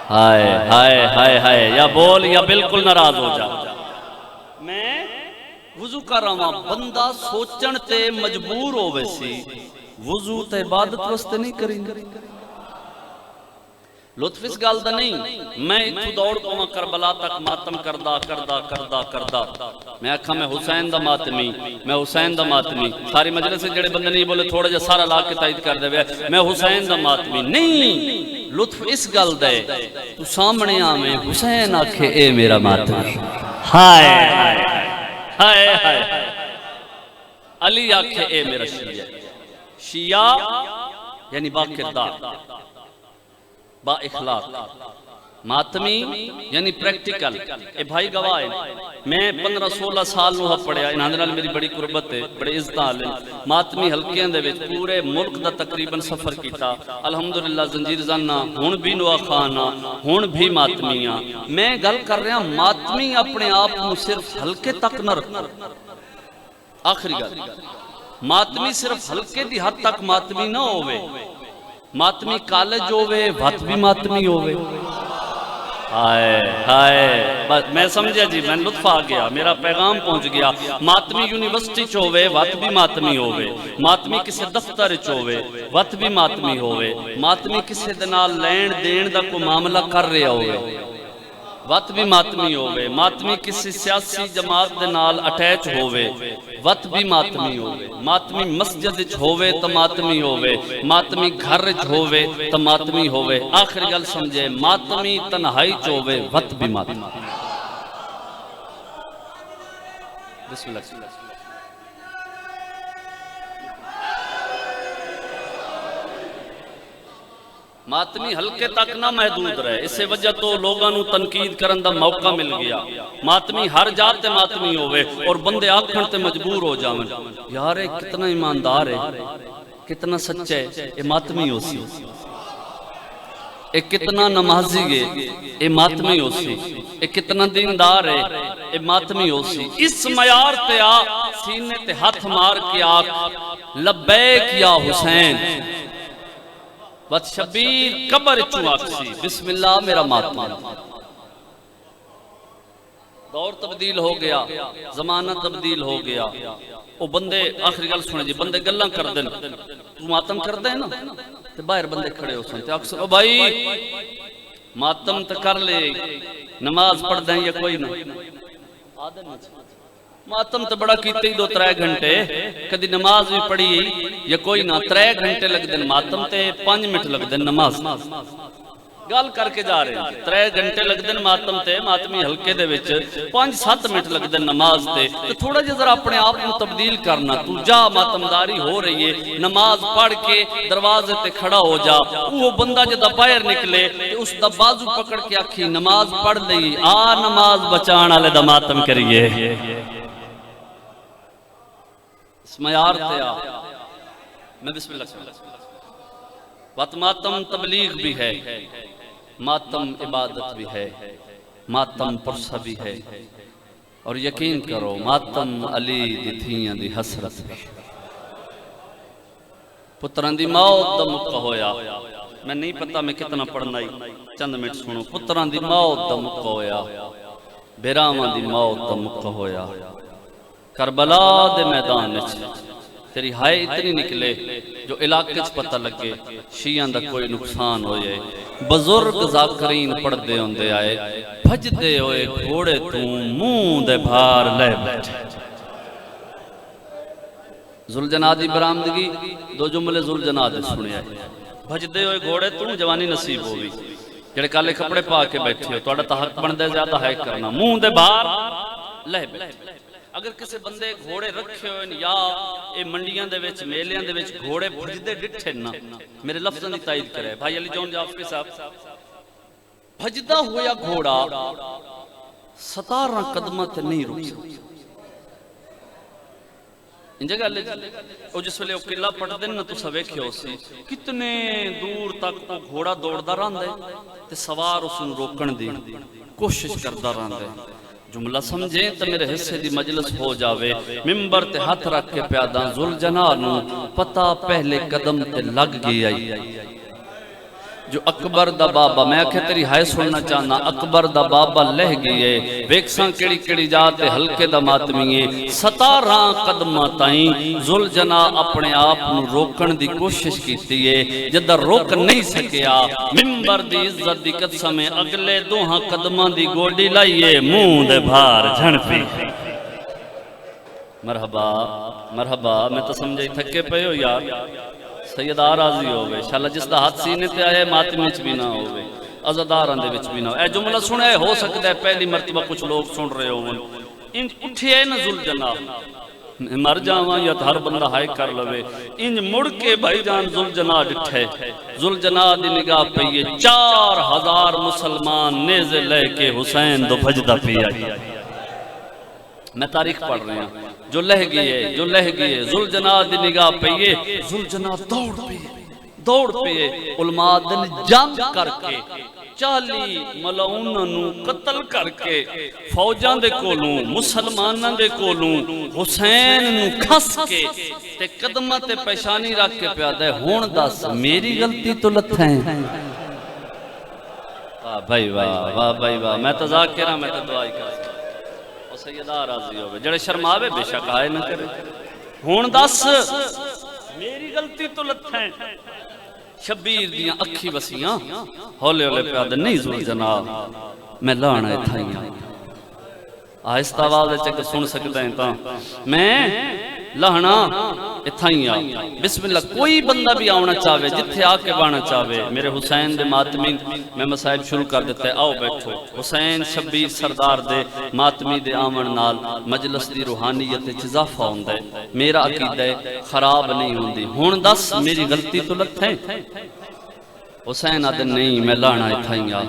ہائے ہائے ہائے ہائے یا بول یا بالکل ناراض ہو جا میں وضو کر رہا بندہ سوچن تے مجبور ہوئے سی وضو تے عبادت واسطے نہیں کریں گے لطف اس گال دا نہیں میں اتو دوڑ کو کربلا تک ماتم کردہ میں آکھا میں حسین دا ماتمی میں حسین دا ماتمی ساری مجلس سے جڑے بندے نہیں بولے تھوڑا جا سارا لا کے تائید کر دے میں حسین دا ماتمی نہیں لطف اس گال دے تو سامنے آمیں حسین آکھے اے میرا ماتمی ہائے ہائے ہائے علی آکھے اے میرا شیعہ شیعہ یعنی با کردار با اخلاق ماتمی یعنی پریکٹیکل اے بھائی گواہ ہے میں 15-16 سال نوہ پڑھیا انہاں دے نال میری بڑی قربت ہے بڑے عزت آلے ماتمی حلقیاں دے وچ پورے ملک دا تقریباً سفر کیتا الحمدللہ زنجیر زنہ ہون بھی نوہ خانہ ہون بھی ماتمیاں میں گل کر رہا ماتمی اپنے آپ کو صرف حلقے تک نہ رکھنا آخری گل ماتمی صرف حلقے دی حد تک ماتمی نہ ہوئے ماتمی کالج ہوئے وقت بھی ماتمی ہوئے ہائے ہائے میں سمجھا جی میں لطف آ گیا میرا پیغام پہنچ گیا ماتمی یونیورسٹی چوئے وقت بھی ماتمی ہوئے ماتمی کسے دفتر چوئے وقت بھی ماتمی ہوئے ماتمی کسے دنال لین دین دا کو معاملہ کر رہے ہوئے وقت بھی ماتمی ہوئے ماتمی کسی سیاسی جماعت دے نال اٹیچ ہوئے وقت بھی ماتمی ہوئے ماتمی مسجد ہوئے تو ماتمی ہوئے ماتمی گھر ہوئے تو ماتمی ہوئے آخر گل سمجھے ماتمی تنہائی چوئے وقت بھی ماتمی بسم اللہ ماتمی حلقے تک نہ محدود رہے اس سے وجہ تو لوگاں نو تنقید کرن دا موقع مل گیا ماتمی ہر جات تے ماتمی ہوئے اور بندے آکھن تے مجبور ہو جاون یار اے کتنا ایماندار ہے کتنا سچا ہے اے ماتمی ہو سی اے کتنا نمازی ہے اے ماتمی ہو سی اے کتنا دیندار ہے اے ماتمی ہو سی اس معیار تے آ سینے تے ہاتھ مار کے آکھ لبیک یا حسین بات شبیر قبر چواکسی بسم اللہ میرا ماتما دور تبدیل ہو گیا زمانہ تبدیل ہو گیا وہ بندے آخری گل سنے جی بندے گلاں کر دیں تو ماتم کر دیں نا تو باہر بندے کھڑے ہو سنتے اکثر او بھائی ماتم تو کر لے نماز پڑھ دیں یا کوئی نہ ماتم تو بڑا کیتے ہی 2-3 گھنٹے کدی نماز بھی پڑھی یا کوئی نہ 3 گھنٹے لگ دن ماتم تے 5 منٹ لگ دن نماز گال کر کے جا رہے ہیں 3 گھنٹے لگ دن ماتم تے ماتمی حلقے دے وچ 5-7 منٹ لگ دن نماز تے تو تھوڑا جے ذرا اپنے آپ کو تبدیل کرنا تو جا ماتمداری ہو رہی ہے نماز پڑھ کے دروازے تے کھڑا ہو جا وہ بندہ جدا باہر نکلے اس دا بازو پکڑ کے آکھی نماز پڑھ لئی آ نماز بچان والے دا ماتم کریے اس معیار تے آ میں بسم اللہ بات ماتم تبلیغ بھی ہے ماتم عبادت بھی ہے ماتم پرسہ بھی ہے اور یقین کرو ماتم علی دی تھیاں دی حسرت بھی پتران دی موت دا مکہ ہویا میں نہیں پتا میں کتنا پڑھنا ہی چند منٹ سنو پتران دی موت دا مکہ ہویا بیرامان دی موت دا مکہ ہویا کربلا دے میدان تیری ہائے اتنی نکلے جو علاقے چ پتہ لگے شیعہ دا کوئی نقصان ہوئے بزرگ ذاکرین پڑھ دے ہوندے آئے بھج دے ہوئے گھوڑے تو منہ دے بھار لے بیٹھے ذوالجناح دی برآمدگی 2 جملے ذوالجناح دے سنے آئے بھج دے ہوئے گھوڑے تو جوانی نصیب ہوئی جڑے کالے کپڑے پا کے بیٹھے ہو توڑا تا حق بن دے زیادہ ہے کرنا منہ دے بھار لے بیٹھے اگر کسی بندے گھوڑے رکھے ہوئے یا اے منڈیاں دے وچ میلیاں دے وچ گھوڑے بھجدے ڈٹھے نا میرے لفظاں دی تائید کرے بھائی علی جون جعفری صاحب بھجدا ہویا گھوڑا 17 قدمہ تے نہیں رک سکتا ان جگہ لے او جس ویلے او قلعہ پڑھ دن نا تو سویکھے ہو سی کتنے دور تک او گھوڑا دوڑدا رہندا ہے تے سوار اس نوں روکن دی کوشش کردا رہندا ہے جملہ سمجھیں تو میرے حصے دی مجلس ہو جاوے ممبر تے ہاتھ رکھ کے پیاداں ذوالجناح نو پتہ پہلے قدم تے لگ گئی آئی جو اکبر دا بابا میں آکھے تیری ہائے سننا چاہنا اکبر دا بابا لہ گئے ویکساں کیڑی کیڑی جات ہلکے دا ماتمیے 17 قدمہ تائیں ذوالجنا اپنے آپ نو روکن دی کوشش کیتی ہے جدہ روک نہیں سکیا منبر دی عزت دی قسم اگلے 2 قدمہ دی گوڑی لائیے منہ دے بھار جھن پی مرحبا مرحبا میں تو سمجھے تھکے پہ ہو یار سیدہ راضی ہوئے انشاءاللہ جس دا ہاتھ سینے تے آئے ماتمی چ بھی نہ ہوئے عزداراں دے وچ بھی نہ اے جملہ سنے ہو سکتا ہے پہلی مرتبہ کچھ لوگ سن رہے ہوں ان اٹھے نہ ذوالجنا مر جاواں یا ہر بندہ ہائے کر لوے انج مڑ کے بھائی جان ذوالجنا ڈٹھے ذوالجنا دی نگاہ پہ یہ 4000 مسلمان نیزے لے کے حسین دو بھجدہ پیا میں تاریخ پڑھ رہے ہیں جو لہ گئے ذوالجنا دی نگاہ پہ یہ ذوالجنا دوڑ پہ علماء دن جنگ کر کے 40 ملعوناں نو قتل کر کے فوجاں دے کولوں مسلماناں دے کولوں حسین نو کھس کے تے قدمہ تے پیشانی رکھ کے پیادہ ہے ہون دس میری غلطی تو لتھیں واہ بھائی واہ بھائی واہ میں تو ذاکرہ میں تو دعائی کر سیدہ راضی ہوئے جڑے شرماوے بے شک آئے نہ کرے ہون دس میری غلطی تو لتھیں شبیر دیاں اکھی وسیاں ہولے ہولے پیادے نہیں ذوالجنا میں لانا ہے تھائیاں آہستہ آواز چکے سن سکتے ہیں تا میں لانا اتھائیاں بسم اللہ کوئی بندہ بھی آونا چاہوے جتھے آکے بانا چاہوے میرے حسین دے ماتمی میں مسائب شروع کر دیتے آؤ بیٹھو حسین شبیر سردار دے ماتمی دے آمن نال مجلس دی روحانیت اضافہ ہوندے میرا عقیدہ خراب نہیں ہوندی ہون دس میری غلطی تو لگتے ہیں حسین آدھے نہیں میں لانا اتھائیاں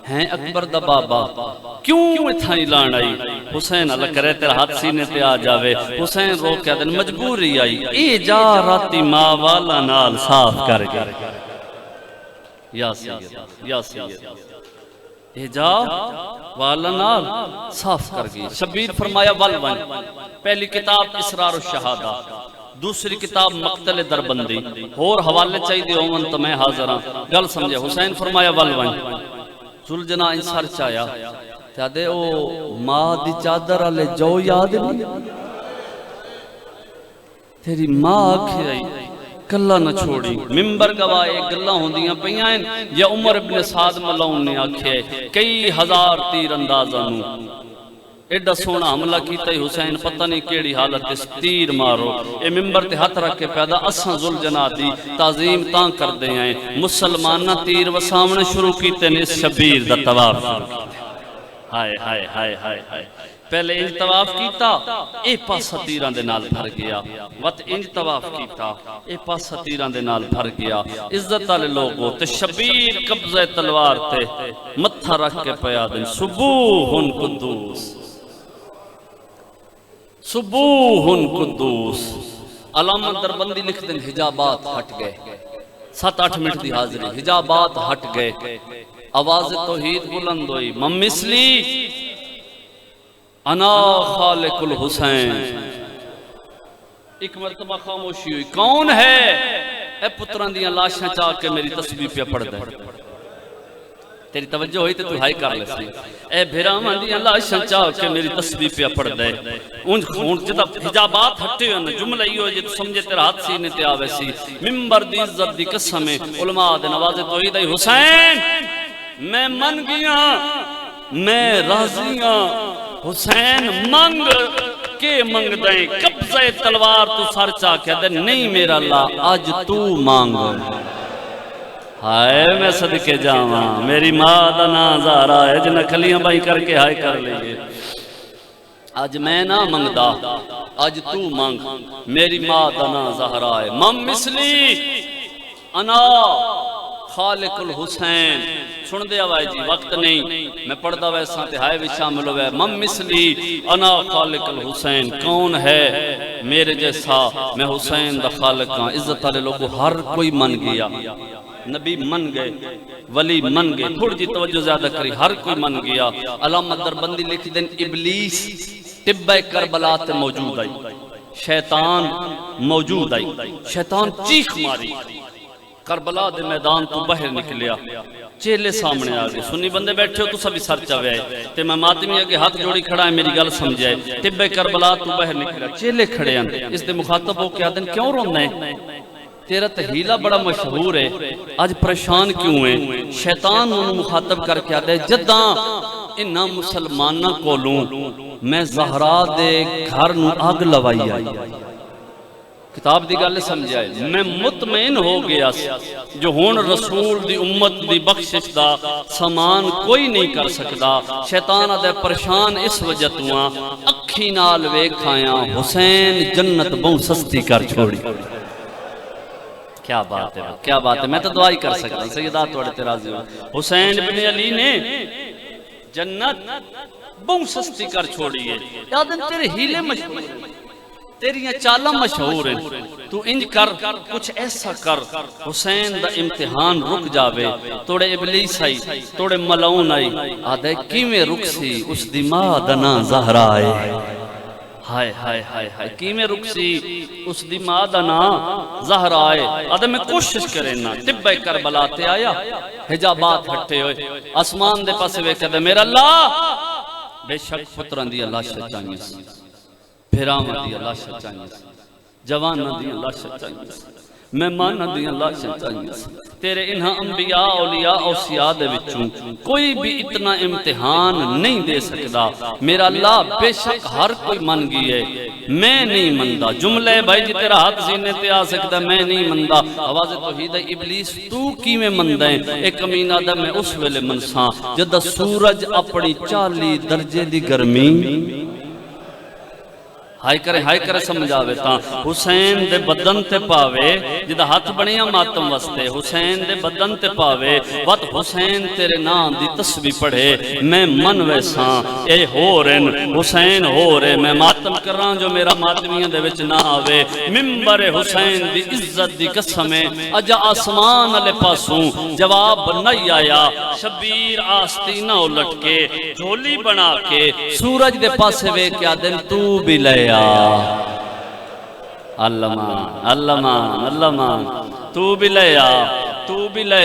ہیں اکبر دا بابا کیوں اتھائی لان آئی حسین اللہ کرے تیرا ہاتھ سینے تے آ جاوے حسین رو کیا دن مجبوری آئی اے جا راتی ماں والا نال صاف کر گئے یا سید اے جا والا نال صاف کر گئی شبیر فرمایا والون پہلی کتاب اسرار الشہادہ دوسری کتاب مقتل دربندی اور حوالے چاہی دی اومن تو میں حاضر ہاں گل سمجھے حسین فرمایا والون ذوالجنا انسار چایا تیادے او ماں دی چادر آلے جو یاد نہیں تیری ماں آکھے آئی کلہ نہ چھوڑی ممبر گوائے گلہ ہوں دیاں پہیائیں یا عمر ابن سعد ملعون نے آکھے کئی ہزار تیر اندازانوں ایڈا سونا حملہ کیتا ہی حسین پتہ نہیں کیڑی حالت اس تیر مارو اے ممبر تے ہاتھ رکھ کے پیدا اساں ذوالجنا دی تعظیم تاں کر دے ہیں مسلمانہ تیر و سامنے شروع کیتے نے اس شبیر دا طواف شروع کیتے ہائے ہائے ہائے ہائے ہائے پہلے انج طواف کیتا اے پاسا تیران دے نال بھر گیا وقت انج طواف کیتا اے پاسا تیران دے نال بھر گیا عزت والے لوگوں تے شبیر قبضہ تلوار تے متھا رکھ کے پیادن سبوہن قدوس سبوہن قدوس علامہ دربندی لکھ دیں حجابات ہٹ گئے 7-8 منٹ دی حاضری حجابات ہٹ گئے آواز توحید بلند ہوئی ممثلی انا خالق الحسین ایک مرتبہ خاموشی ہوئی کون ہے اے پتران دیاں لاشاں چاہ کے میری تسبیح پہ پڑھ دے تیری توجہ ہوئی تو ہائی کر لے سی اے بھیرامان دیاں لاشاں چاہ کے میری تسبیح پہ پڑھ دے ان خون جدہ حجابات ہٹے ہوئے جملہ ہی ہوئے جی تو سمجھے تیرا ہاتھ سینے تے آوے سی ممبر دی عزت دی قسمیں علماء دے نواز توحید ہے حسین میں من گیا میں راضیاں حسین منگ کے منگ دیں قبضہ تلوار تو سر چاہ کیا دیں نہیں میرا اللہ آج تو مانگ ہائے میں صدقے جاواں میری ماں دا نازارہ ہے جنہ کھلیاں بائی کر کے ہائے کر لیے آج میں نہ منگدا آج تو مانگ میری ماں دا نازارہ ہے مم مثلی انا خالق الحسین سن دے آوائی جی وقت نہیں میں پڑھدا ویسا تہائے بھی شامل ہوئے مم مثلی انا خالق الحسین کون ہے میرے جیسا میں حسین دا خالق ہاں عزت والے لوگوں ہر کوئی من گیا نبی من گئے ولی من گئے تھوڑی جی توجہ زیادہ کری ہر کوئی من گیا علامہ دربندی لکھ دیں ابلیس طبع کربلا تے موجود آئی شیطان موجود آئی شیطان چیخ ماری کربلا دے میدان تو باہر نکلیا، چیلے سامنے آ گئے، سنی بندے بیٹھے ہو تو سبھی سر چوے تے میں ماتمی اگے ہاتھ جوڑی کھڑا ہے، میری گل سمجھائے، طب کربلا تو باہر نکلیا، چیلے کھڑے ہیں، اس دے مخاطب ہو کے آدن کیوں رونا ہے؟ تیرا تحیلہ بڑا مشہور ہے، آج پریشان کیوں ہے؟ شیطان انہوں مخاطب کر کے آدھے جداں انہاں مسلمانہ کولوں میں زہرا دے گھر نو آگ لوائی آئی، کتاب دی گل سمجھائے، میں مطمئن ہو گیا جو ہون رسول دی امت دی بخشش دا سامان کوئی نہیں کر سکدا، شیطان آدھے پریشان اس وجہ تواں اکھی نال ویکھایا حسین جنت بہت سستی کر چھوڑی۔ کیا بات ہے، کیا بات ہے، میں تو دعائی کر سکتا سیدہ توڑے تے راضی ہو، حسین بن علی نے جنت بہت سستی کر چھوڑی ہے، یادن تیرے ہیلے مشہور ہیں، تیریاں چالاں مشہور ہیں، تو انج کر کچھ ایسا کر حسین دا امتحان رک جاوے، توڑے ابلیس آئی، توڑے ملعون آئی، آدھے کیویں رک سی اس دی ماں دنا زہرا آئے، ہائے ہائے ہائے ہائے کیویں رک سی اس دی ماں دنا زہرا آئے، آدھے میں کوشش کریں نا، طب کربلا تے آیا، حجابات ہٹے ہوئے، آسمان دے پاسے وے کہتے میرا اللہ، بے شک پتران دی اللہ شچائیں سی، پھراواں دی اللہ شچائیں سی، جواناں دی اللہ شچائیں سی، مہماناں دی اللہ شچائیں سی، تیرے انہاں انبیاء اولیاء اوصیاء دے وچوں کوئی بھی اتنا امتحان نہیں دے سکدا، میرا اللہ بے شک ہر کوئی من گئی ہے، میں نہیں مندہ، جملے بھائی جی تیرا ہاتھ سینے تے آ سکتا میں نہیں مندہ، آواز توحید ابلیس تو کی میں مندہ ہے، ایک امینہ دا میں اس ویلے منساں جدہ سورج اپنی 40 درجے دی گرمی ہائی کرے سمجھاوے تاں حسین دے بدن تے پاوے جدہ ہاتھ بنیا ماتم وستے حسین دے بدن تے پاوے وقت حسین تیرے نام دی تسبیح پڑھے میں من ویساں اے ہو رن حسین ہو رہے میں ماتم کر رہا ہوں جو میرا ماتمیاں دے وچ نہ آوے ممبر حسین دی عزت دی قسمیں اجا آسمان علی پاسوں جواب نہیں آیا شبیر آستینہ الٹ کے جھولی بنا کے سورج دے پاسے وے کیا دن تو بھی لے اللہ مان تو بھی لے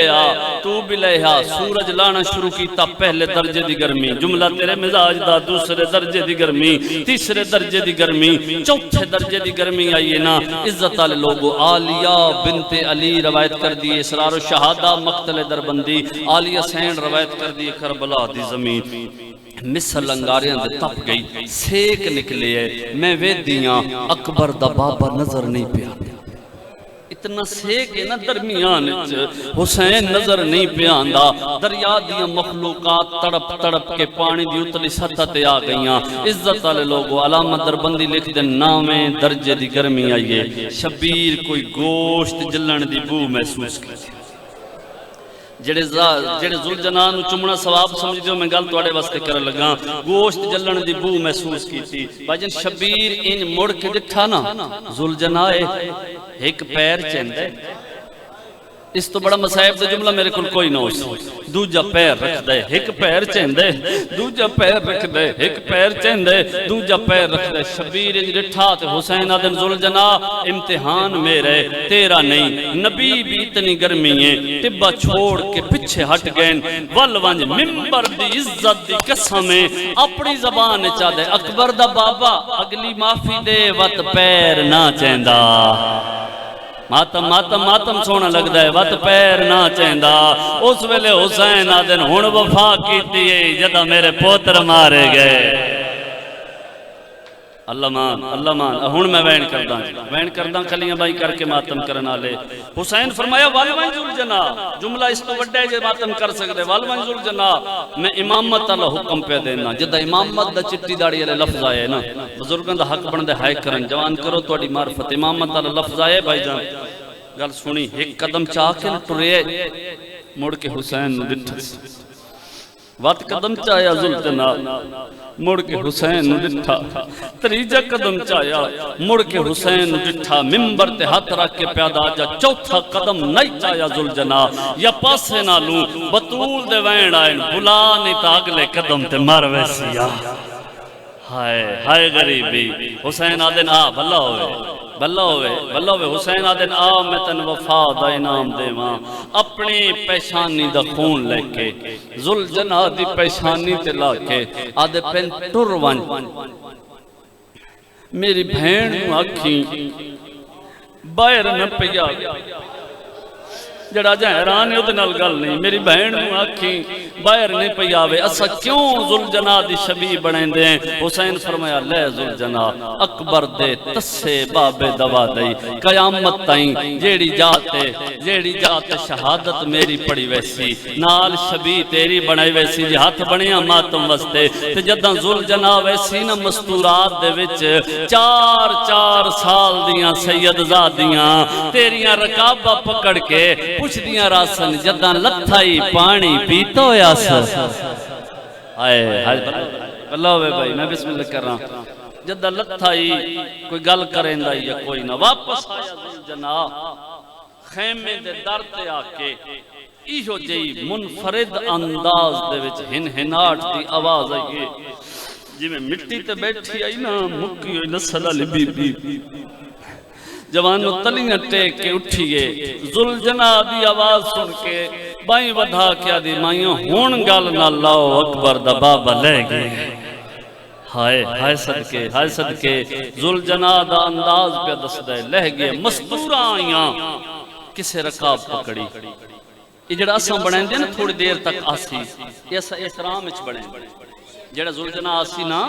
آ سورج لانا شروع کیتا پہلے درجے دی گرمی جملہ تیرے مزاج دا دوسرے درجے دی گرمی تیسرے درجے دی گرمی چوتھے درجے دی گرمی آئیے نا عزت والے لوگوں عالیہ بنت علی روایت کر دی اسرار و شہادہ مقتل دربندی عالیہ سین روایت کر دی کربلا دی زمین مثل انگاریاں دے تپ گئی سیک نکلے ہے میں ویدیاں اکبر دا بابا نظر نہیں پیا اتنا سیک ہے نا درمیان حسین نظر نہیں پیاندا دریا دیاں مخلوقات تڑپ تڑپ کے پانی دی اتلی سطح تے آ گئیاں عزت والے لوگوں علامت دربندی لکھ دے نامے درجے دی گرمی آئیے شبیر کوئی گوشت جلن دی بو محسوس کی جڑے ذوالجنان چمنا ثواب سمجھ دیو میں گل توڑے واسطے کر لگا گوشت جلن دی بو محسوس کی تھی بھاجن شبیر ان مڑ کے دکھا نا ذوالجنائے ایک پیر چندے اس تو بڑا مسائب دے جملہ میرے کل کوئی نہ ہو سی دوجہ پیر رکھ دے ایک پیر چندے دوجہ پیر رکھ دے ایک پیر چندے دوجہ پیر رکھ دے شبیر رٹھا تے حسین آدم ذوالجنا امتحان میرے تیرا نہیں نبی بھی اتنی گرمی ہے تبہ چھوڑ کے پچھے ہٹ گئن والونج ممبر دی عزت دی قسمیں اپنی زبان چاہ دے اکبر دا بابا اگلی معافی دے وط پیر نہ چندہ ماتم سونا لگ دائے وقت پیر نہ چہندہ اس ویلے حسین آدن ہون وفا کیتی ہے جدہ میرے پوتر مارے گئے اللہ مان ہون میں وین کرداں کھلیاں بائی کر کے ماتم کرنا لے حسین فرمایا والوان ذوالجنا جملہ اس تو وڈے جے ماتم کر سکتے والوان ذوالجنا میں امامت اللہ حکم پہ دینا جدہ امامت دا چٹی داڑی علیہ لفظ آئے نا بزرگاں دا حق بندے ہائے کرن جوان کرو توڑی معرفت امامت اللہ لفظ آئے بھائی جان گل سنی ایک قدم چاہ کے ٹرے مڑ کے حسین نو ڈٹھا وات قدم چاہیا ذوالجنا مڑ کے حسین نو ڈٹھا تریجہ قدم چاہیا مڑ کے حسین نو ڈٹھا ممبر تے ہاتھ رکھ کے پیادا جا چوتھا قدم نہیں چاہیا ذوالجنا یا پاسے نہ لوں بطول دے وین آئین بلا نہیں تا اگلے قدم تے مر ویسیا ہائے غریبی حسین آدن بھلا ہوئے بھلا ہوئے حسین آدن آ میں تن وفا دا انعام دیواں اپنی پیشانی دا خون لے کے ذوالجناح دی پیشانی تے لا کے آدھے پین ٹر ون میری بھین آکھیں باہر نہ پیا جڑا جا حیران ہے ادھے نال گل نہیں میری بہن آکھیں باہر نہیں پئی آوے اسا کیوں ذوالجناح دی شبیہ بنیں دے ہیں حسین فرمایا لے ذوالجناح اکبر دے تسے بابے دوا دئی قیامت تائیں جیڑی جاتے شہادت میری پڑی ویسی نال شبیہ تیری بنائی ویسی جی ہاتھ بنیا ماتم وستے تے جداں ذوالجناح ویسی نا مستورات دے وچ 4 سال دیاں سید زادیاں تیریاں رکابہ پکڑ کے پوچھ دیاں راسن جداں لتھائی پانی پیتا ہویا سر آئے اللہ ہوئے بھائی میں بسم اللہ کر رہا ہوں جداں لتھائی کوئی گل کریں دا یا کوئی نہ واپس آیا ذوالجناح خیمے دے در تے آکے ایہو جئی منفرد انداز دے وچ ہنہناٹ دی آواز آئیے جی میں مٹی تے بیٹھی آئی نا مکی ہوئی نسل علی بی بی جوانو تلیاں ٹیک کے اٹھئے ذوالجناح دی آواز سن کے بائیں ودھا کیا دی مائیاں ہون گل نہ لاؤ اکبر دا بابا لے گئے ہائے صدقے ذوالجناح دا انداز پہ دسدے لہ گئے مستورہ آئیاں کسے رکاب پکڑی یہ جڑا اساں بنائیں دے نا تھوڑی دیر تک آسی یہ اساں احترام اچ بنائیں جڑا ذوالجناح آسی نا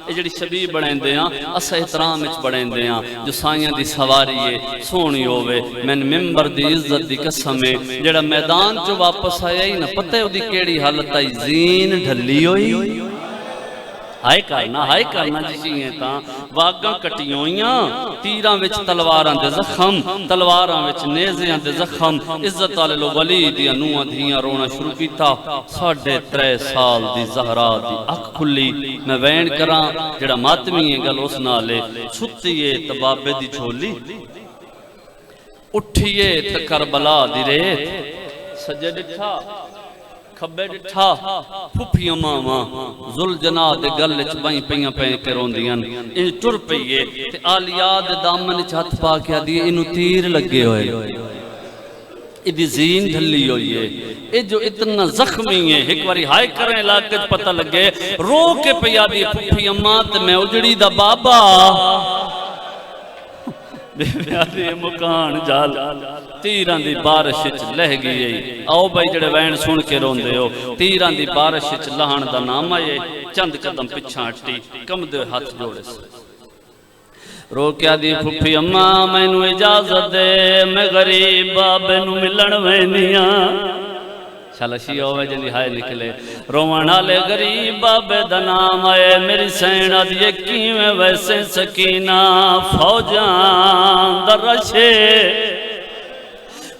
یہ جڑی شبیہ بنائیں دے ہیں اسا احترام اچ بنائیں دے ہیں جو سائیاں دی سواری ہے سونی ہوئے میں ممبر دی عزت دی قسم ہے جڑا میدان جو واپس آیا ہی نا پتہ ہے وہ دی کیڑی حالت آئی زین ڈھلی ہوئی ہائے کرنا جسی ہیں تاں واگاں کٹی ہوئیاں تیراں وچ تلواراں دے زخم تلواراں وچ نیزیاں دے زخم عزت والے لوگ ولی دیاں نوہاں دھیاں رونا شروع کیتا 3.5 سال دی زہرا دی اکھ کھلی میں وین کراں جڑا ماتمی ہے گل اس نالے چھتیے تبابے دی جھولی اٹھیے تے کربلا دی ریت سجے ڈٹھا کھبے ڈٹھا پھپیاں ماما ذوالجناح دے گل وچ بائیں پیاں پیں کے روندیاں ان ٹر پئیے تے آلیا دے دامن وچ ہتھ پا کے دی اینو تیر لگے ہوئے ایدی زین ڈھلی ہوئی ہے اے جو اتنا زخمی ہے ایک واری ہائے کریں علاقے پتہ لگے رو کے پیا دی پھپی اماں تے میں اجڑی دا بابا بے بیادی مکان جال تیران دی بارش اچ لہ گئی آؤ بھائی جڑے وین سن کے رون دے ہو تیران دی بارش اچ لہن دا نام آئے چند قدم پچھاں اٹھی کم دے ہاتھ جوڑے سے رو کیا دی پھپی اماں میں نو اجازت دے میں غریب بابے نو ملن وینیاں شالشی ہوئے جنی ہائے نکلے رومانا لے غریب بابے دا نام آئے میری سینہ دیئے کیویں ویسے سکینہ فوجان در رشے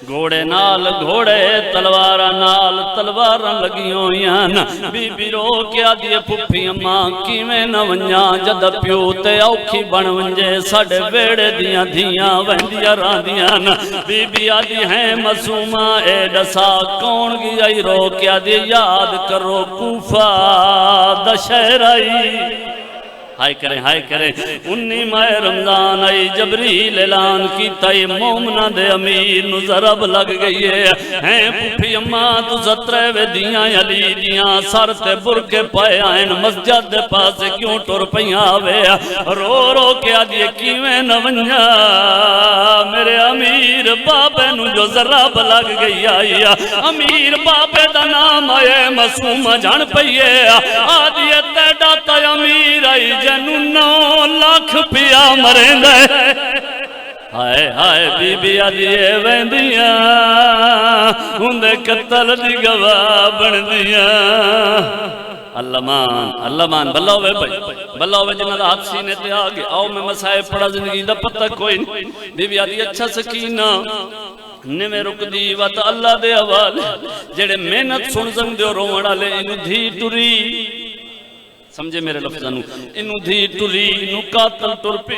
گھوڑے نال گھوڑے تلوارہ نال تلوارہ لگی ہویاں بی بی رو کیا دیئے پھپی اماں کیویں نہ ونجاں جد پیو تے اوکھی بن ونجے ساڑے ویڑے دیاں دھیاں ویندیاں راندیاں بی بی آدھی ہیں معصومہ اے ڈسا کون گئی رو کیا دیئے یاد کرو کوفہ دشہرائی ہائے کریں 19 ماہ رمضان آئی جبریل اعلان کی تائی مومنہ دے امیر نو ضرب لگ گئی ہے پھپی اماں تو زترے وے دیاں علی دیاں سر تے برکے پائے آئین مسجد دے پاس کیوں ٹور پہیاں آوے رو کے آدھے کیویں نہ ونجا میرے امیر بابے نو جو ضرب لگ گئی آئی امیر بابے دا نام آئے معصوم جان پئیے آدھے تیڈا تا امیر آئی جنو 9 لاکھ پیا مریں دے ہائے بی بی آدھیے ویندیاں ہندے قتل دی گواہ بن دیاں اللہ مان بلہ ہوئے جنہ دا ہاتھ سینے تے آگے آؤ میں مسائے پڑا زندگی دا پتہ کوئی نہیں بی بی آدھی اچھا سکینہ نوے رک دیوات اللہ دے حوالے جڑے محنت سن زنگ دیو روڑا لے انو دھی ٹری سمجھے میرے لفظانو انو دھی ٹری انو قاتل ٹر پی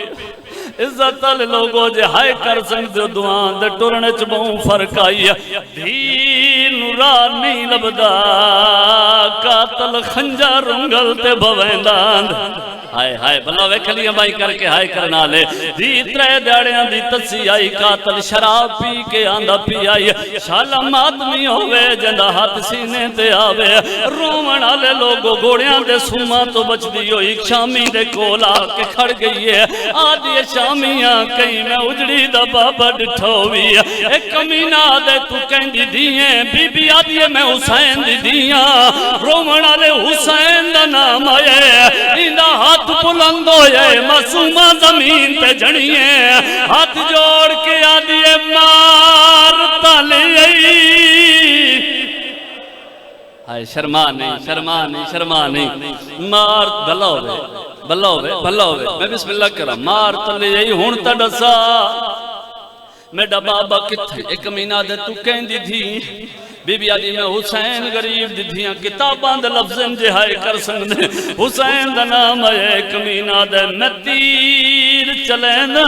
عزت والے لوگوں جے ہائے کر سنگ دے دعان دے ٹرنے چ بہوں فرق آئی دھی نورا نہیں لبدا قاتل خنجر رنگل تے بویندان ہائے ہائے بھلا ویکھلیاں بائی کر کے ہائے کرنا لے دی ترے دیڑیاں دی تسی آئی قاتل شراب پی کے آندہ پی آئی شالا ماتمی ہوئے جندہ ہاتھ سینے دے آوے رومن آلے لوگوں گوڑیاں دے سوما تو بچ دی ہوئی شامی دے کولا کے کھڑ گئی ہے آدھی شامیاں کہیں میں اجڑی دا بابا ڈٹھوئی ایک کمینہ دے تو کہیں دی دیئیں بی بی آدھی میں حسین دی دیاں رومن آلے حسین دا نام آئے اندہ ہاتھ بلند ہوئے معصومہ زمین پہ جھڑیے ہاتھ جوڑ کے آدھی مار تالی ہائے شرما نہیں مار بھلا ہوئے میں بسم اللہ کرا مار تالی یہی ہون تا ڈسا میڈا بابا کتھے ایک مینہ دے تو کہیں دی تھی بی بی آدھی میں حسین غریب دی تھیاں کتاباں دے لفظیں جہائے کر سکنے حسین دا نام ہے ایک مینہ دے میں تیر چلینا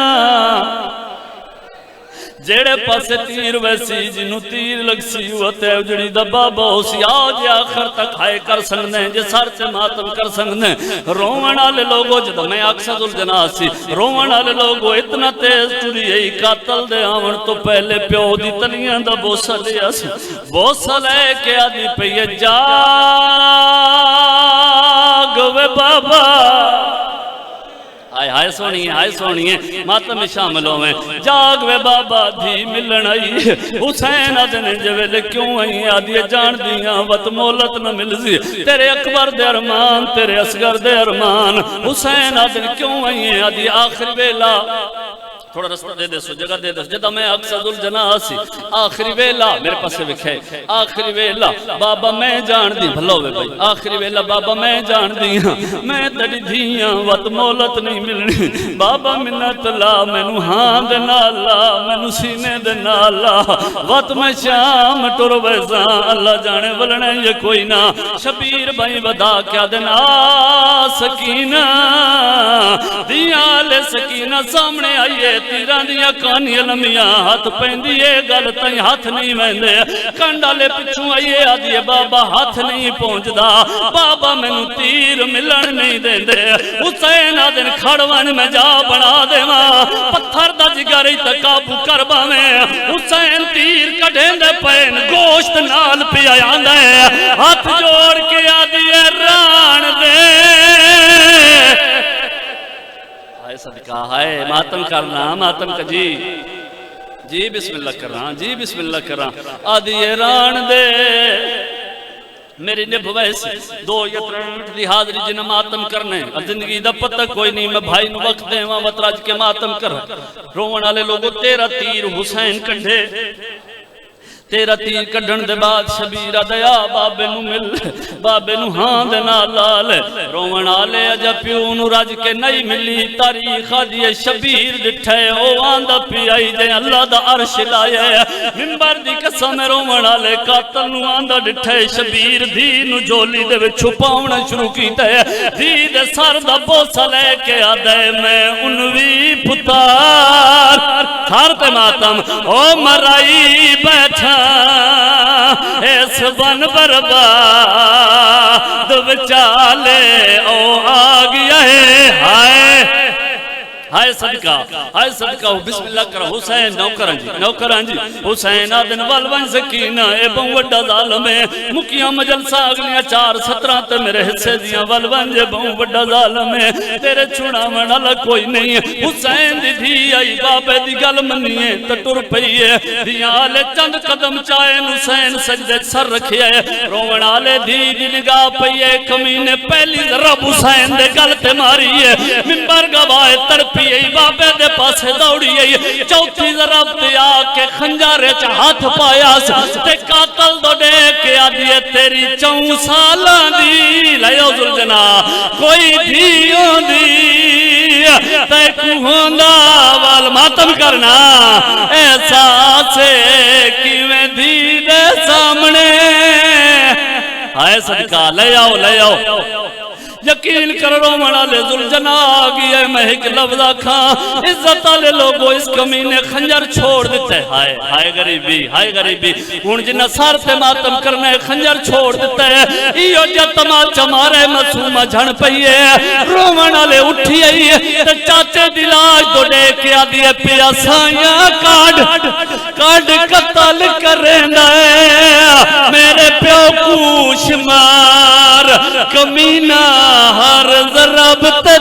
جیڑے پاسے تیر ویسی جنہوں تیر لگ سی ہوتے اجڑی دا بابا اسی آج آخر تک ہائے کر سکنے جے سار سے ماتم کر سکنے رومن آلے لوگوں جدہ میں اکسد الجناسی رومن آلے لوگوں اتنا تیز تری ای قاتل دے آمن تو پہلے پیو دی تلیاں دا بوسا لیا سی بوسا لے کے آدھی پہ یہ جاگ وے بابا ہائے سونی ہے ماتم شامل ہوئے جاگ وے بابا دھی ملن آئی حسین آدھنے جویلے کیوں آئی آدھی جان دیاں وط مولت نہ ملزی تیرے اکبر دے ارمان تیرے اصغر دے ارمان حسین آدھنے کیوں آئی آدھی آخری ویلا تھوڑا رستہ دے دے سو جگہ دے دے جدہ میں اقصد الجناسی آخری ویلا میرے پاسے بکھے آخری ویلا بابا میں جان دی بھلو بے بھائی آخری ویلا بابا میں جان دی میں تڑی دھیاں وط مولت نہیں ملنی بابا منت لا مینو ہاں دے نالا مینو سینے دے نالا وط میں شام ٹر ویزاں اللہ جانے ولنے یہ کوئی نہ شبیر بھائی ودا کیا دینا سکینہ دیالے سکینہ سامنے آئیے تیران دیا کانی علمیاں ہاتھ پہندیے گل تائیں ہاتھ نہیں مہندے کنڈا لے پچھوں آئیے آدھیے بابا ہاتھ نہیں پہنچ دا بابا میں نو تیر ملن نہیں دیں دے حسین آدھن کھڑوان میں جا بنا دے ماں پتھر دا جگری تکابو کربا میں حسین تیر کڑھیں دے پین گوشت نال پی آیاں دے ہاتھ جوڑ کے آدھیے ران دے صدقہ ہے ماتم کرنا ماتم کا جی بسم اللہ کر رہا جی بسم اللہ کر رہا آدھی ران دے میری نب ویسی دو یا ترین دی حاضری جنہ ماتم کرنے زندگی دا پتہ کوئی نہیں میں بھائی نو وقت دے وہاں وطراج کے ماتم کر رومن آلے لوگوں تیرا تیر حسین کڑھے تیرا تیر کڑھن دے بعد شبیرہ دیا بابے نو مل بابے نو ہاں دے نالال رومن آلے اجا پیو نو راج کے نئی ملی تاریخ آدھی شبیر دٹھے او آندہ پی آئی دے اللہ دا عرش لائے ممبر دی قسم رومن آلے قاتل نو آندہ دٹھے شبیر دی نو جولی دے چھپاونا شروع کی دے دی دے سار دا بوسا لے کے آدھے میں انوی پتار تھار تے ماتم او مرائی بیٹھا اس بن برباد بچالے او آگیا ہے ہائے صدقہ بسم اللہ کرو حسین نوکران جی حسین آدن والون سکینہ اے بہن وڈا ظالم ہے مکیاں مجلسہ اگلیاں 4-17 تے میرے حصے دیاں والون جے بہن وڈا ظالم ہے تیرے چھوڑا من اللہ کوئی نہیں ہے حسین دی دھی آئی بابے دی گل منیے تٹر پئی ہے دیاں آلے چند قدم چاہے حسین سجدے سر رکھے رومن آلے دی نگاہ پئی ہے کمینے پہلی ضرب حسین دے گل تے ماری ہے ممبر گواہ تڑپی بابے دے پاسے دوڑی ہے چوتھی ضرب تے آکے خنجارے چا ہاتھ پایا تے قاتل دو دے کے آدھیے تیری 4 سالان دی لیو ذوالجنا کوئی دھیوں دی تے کوہندہ وال ماتم کرنا احساس کیویں دھی دے سامنے ہائے صدقہ لے آؤ یقین کر رومن والے ذوالجنا آ گئی ہے میں ایک لفظ آکھاں عزت والے لوگوں اس کمینے خنجر چھوڑ دیتا ہے ہائے ہائے غریبی ہائے غریبی ہن جنہ سر تے ماتم کرنا ہے خنجر چھوڑ دیتا ہے ایو جا تماچا مارے معصومہ جھن پئی ہے رومن والے اٹھی آئی ہے تے چاچے دی لاش تو ڈے کے آدھی ہے پیا سایاں کاڈ قتل کرنا ہے میرے پیو کو شمار کمینہ ہر ضرب تے